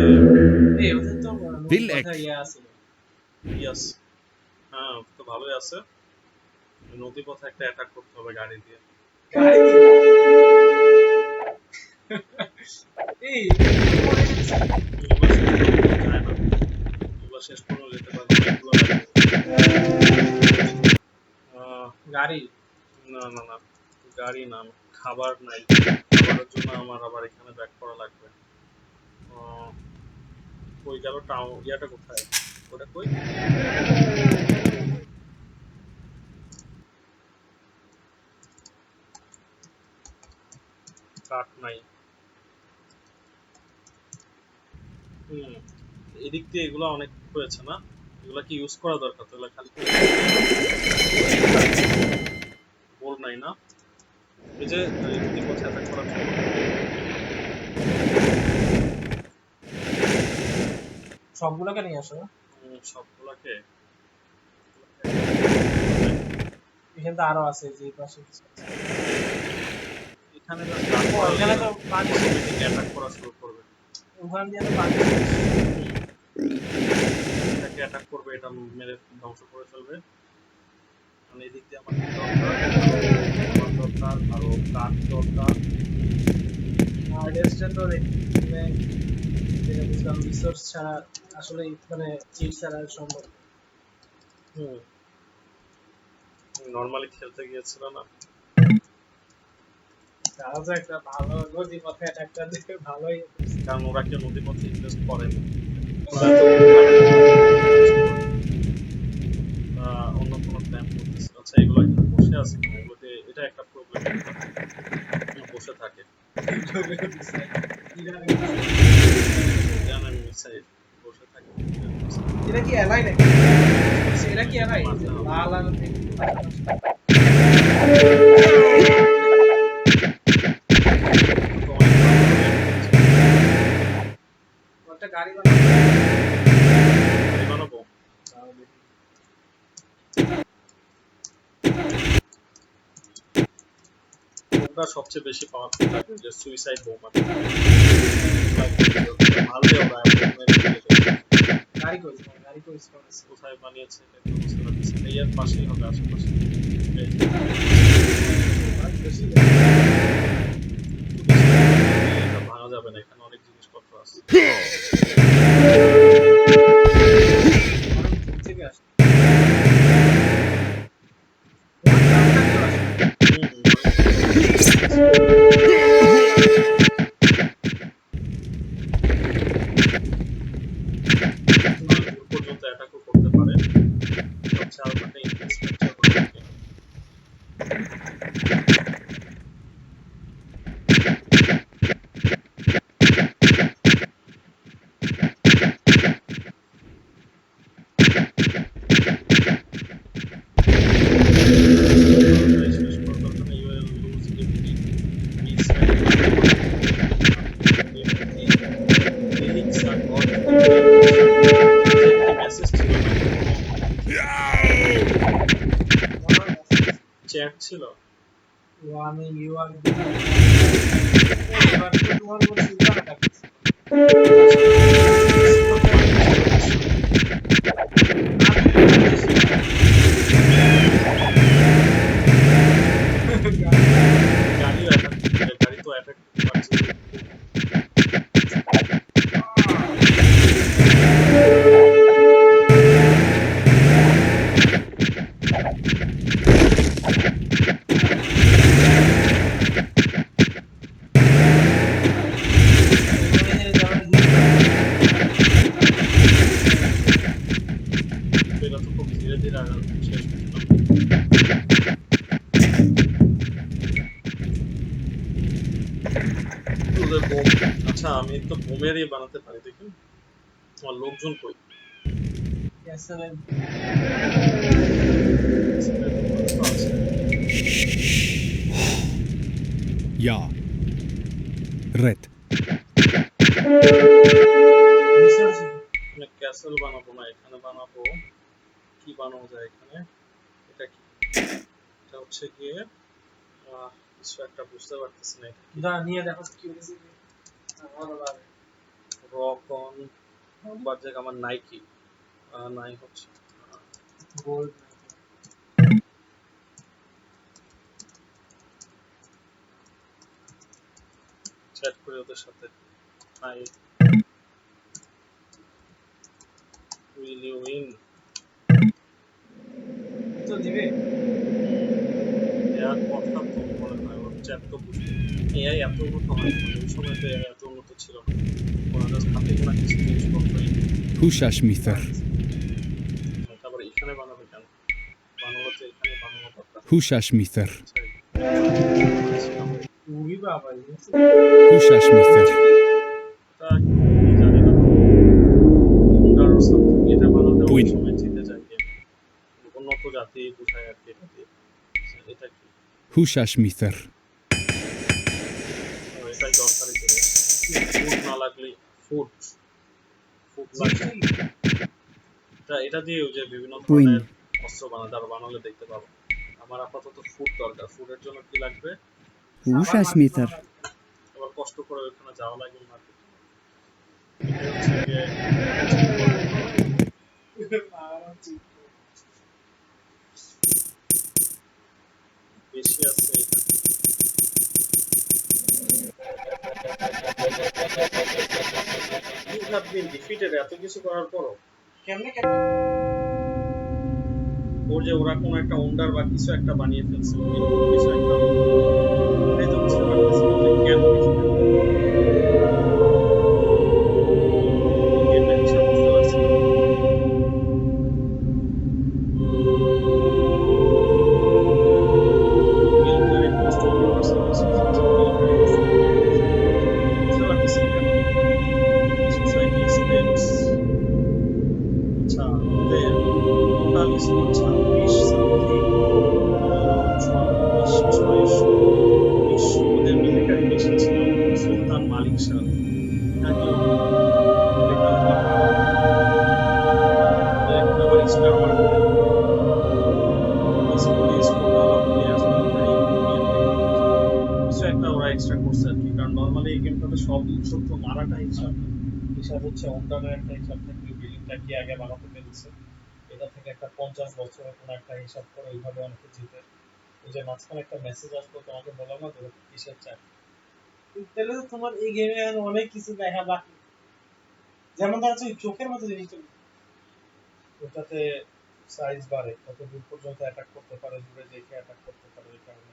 এই ওদের তো Villek. কথা ইয়ে আছে ইয়াস, হ্যাঁ তো ভালোই আছে। নদী পথে একটা অ্যাটাক করতে হবে গাড়ি দিয়ে। গাড়ি এই পরে গেছে। এগুলো শেষ করে যেতে পারবে না, এগুলো লাগবে। গাড়ি না না না, গাড়ি না, খাবার নাই। খাবারের জন্য আমার আবার এখানে ব্যাক করা লাগবে। কই গেল টাউন? ইয়াটা কোথায়? ওটা কই? কাঠ নাই। এদিক দিয়ে এগুলো অনেক হয়েছে না? এগুলা কি ইউজ করা দরকার? তো এগুলা খালি বল নাই না? এই যে যদি পথে অ্যাটাক করার জন্য সবগুলোকে নিয়ে আসো সবগুলাকে এখানে তো আরো আছে যে পাশে কিছু আছে। এখানে ও, এখানে তো পানি অ্যাটাক করা শুরু করবে। ওখান দিয়ে তো পানি এটাকে অ্যাটাক করবে, এটা মেরে ধ্বংস করে ফেলবে। মানে এদিক দিয়ে আমার কি দরকার, আরো কাঠ দরকার। আর ডেস্টে তো মানে যেটা বুঝলাম রিসোর্স ছাড়া আসলে মানে চিট ছাড়া সম্ভব না। নরমালি খেলতে গিয়েছিল না, তারা তো একটা ভালো নদী পথে একটা দেখে ভালোই কারণ ওরা কেউ নদী পথে ইনভেস্ট করেনি। অন্য কোনো প্ল্যান করতেছে। আচ্ছা এগুলো এখানে বসে আছে কেন? এগুলোতে এটা একটা প্রবলেম, বসে থাকে। জানেন মিসাইল বসে থাকে। এটা কি এলাই নাকি এটা কি এলাই লাল আর একটা গাড়ি বানাবো কোনটা সবচেয়ে বেশি পাওয়ারফুল লাগে? যে সুইসাইড বোমা মারলে ওরা গাড়ি কই গাড়ি কই কোথায় বানিয়েছে এটা একটু বুঝতে পারছি না। এর পাশেই হবে, আশেপাশে। এটা ভাঙা যাবে না, এখানে অনেক জিনিসপত্র আছে। থেকে আসে পর্যন্ত অ্যাটাকও করতে পারে। হচ্ছে আর একটা ইনফ্রাস্ট্রাকচার চ্যাট ছিল। আমি ইউ আর এবার তো তোমার মধ্যে সুপার অ্যাটাক গাড়িও অ্যাটাক, গাড়ি তো অ্যাটাক করতে পারছে। এটা তো খুব ধীরে ধীরে শেষ বোম। আচ্ছা আমি তো বোমেরই বানাতে পারি, দেখুন তোমার লোকজন কই? ক্যাসেলের Ja. Rätt. রিসোর্স এখানে ক্যাসেল বানাবো না, এখানে বানাবো কি বানানো যায় এখানে, এটা কি, এটা হচ্ছে গিয়ে কিছু একটা বুঝতে পারতেছি না, এটা কি দা নিয়ে দেখো কি হয়েছে ভালো লাগে রকন বাজেক আমার নাইকি নাই হচ্ছে গোল্ড চ্যাট করে ওদের সাথে হাই উইল ইউ উইন তো দিবে এর কথা তো মনে হয় ওর চ্যাট তো বুঝবে এআই এত উন্নত হয় মানে ওই সময় তো এআই এত উন্নত ছিল না ওরা জাস্ট হাতে গোনা কিছু জিনিসপত্রই Húsasmithar. তারপরে এখানে বানাবে কেন বানাবো তো এখানে বানানো দরকার Húsasmithar. উই বাবা Húsasmithar. তা কি জানি না উন্ডার সামথিং এটা বানাতে অনেক Win. সময় জিতে যায় গেম উন্নত জাতি বোঝায় আর কি এটা দিয়ে এটা কি Húsasmithar. এটাই দরকারি জিনিস ফুড না লাগলে ফুড ফুড লাগবে এটা দিয়ে ওই যে বিভিন্ন ধরনের অস্ত্র বানাতে আরো বানালে দেখতে পাবো আমার আপাতত ফুড দরকার ফুডের জন্য কি লাগবে Húsasmithar. আবার কষ্ট করে ওখানে যাওয়া লাগবে মার্কেটে এটা হচ্ছে গিয়ে বেশি আছে এটা You have been defeated এত কিছু করার পরও কেমনে ওর যে ওরা কোনো একটা ওন্ডার বা কিছু একটা বানিয়ে ফেলছে এরকম কিছু একটা এটাই তো বুঝতে পারতেছি না যে কেন defeated গেমের হিসাব বুঝতে পারছি না Military post of universal resources, military post of বুঝতে পারতেছি না কেন সোসাইটি স্টেটস আচ্ছা ওদের টোটাল স্কোর 26 সামথিং 26 ওদের মিলিটারি বেশি ছিল সুলতান মালিক শাহ তাকে আবার স্টার মার্কেট কিছু একটা ওরা এক্সট্রা করছে আর কি কারণ নর্মালি এই গেমটাতে সব শুধু মারাটা হিসাব হিসাব হচ্ছে অন্ডারের একটা হিসাব থাকবে বিল্ডিংটা কি আগে বানাতে পেরেছে এটা থেকে একটা 50 বছরের কোনো একটা হিসাব করে এইভাবে অনেকে জিতে ওই যে মাঝখানে একটা মেসেজ আসলো তোমাকে বললাম না যে কিসের চাই তাহলে তো তোমার এই গেমে অনেক কিছু দেখা বাকি যেমন ধরো ওই চোখের মতো জিনিসটা ওটাতে সাইজ বাড়ে কত দূর পর্যন্ত অ্যাটাক করতে পারে দূরে দেখে অ্যাটাক করতে পারে এই কারণে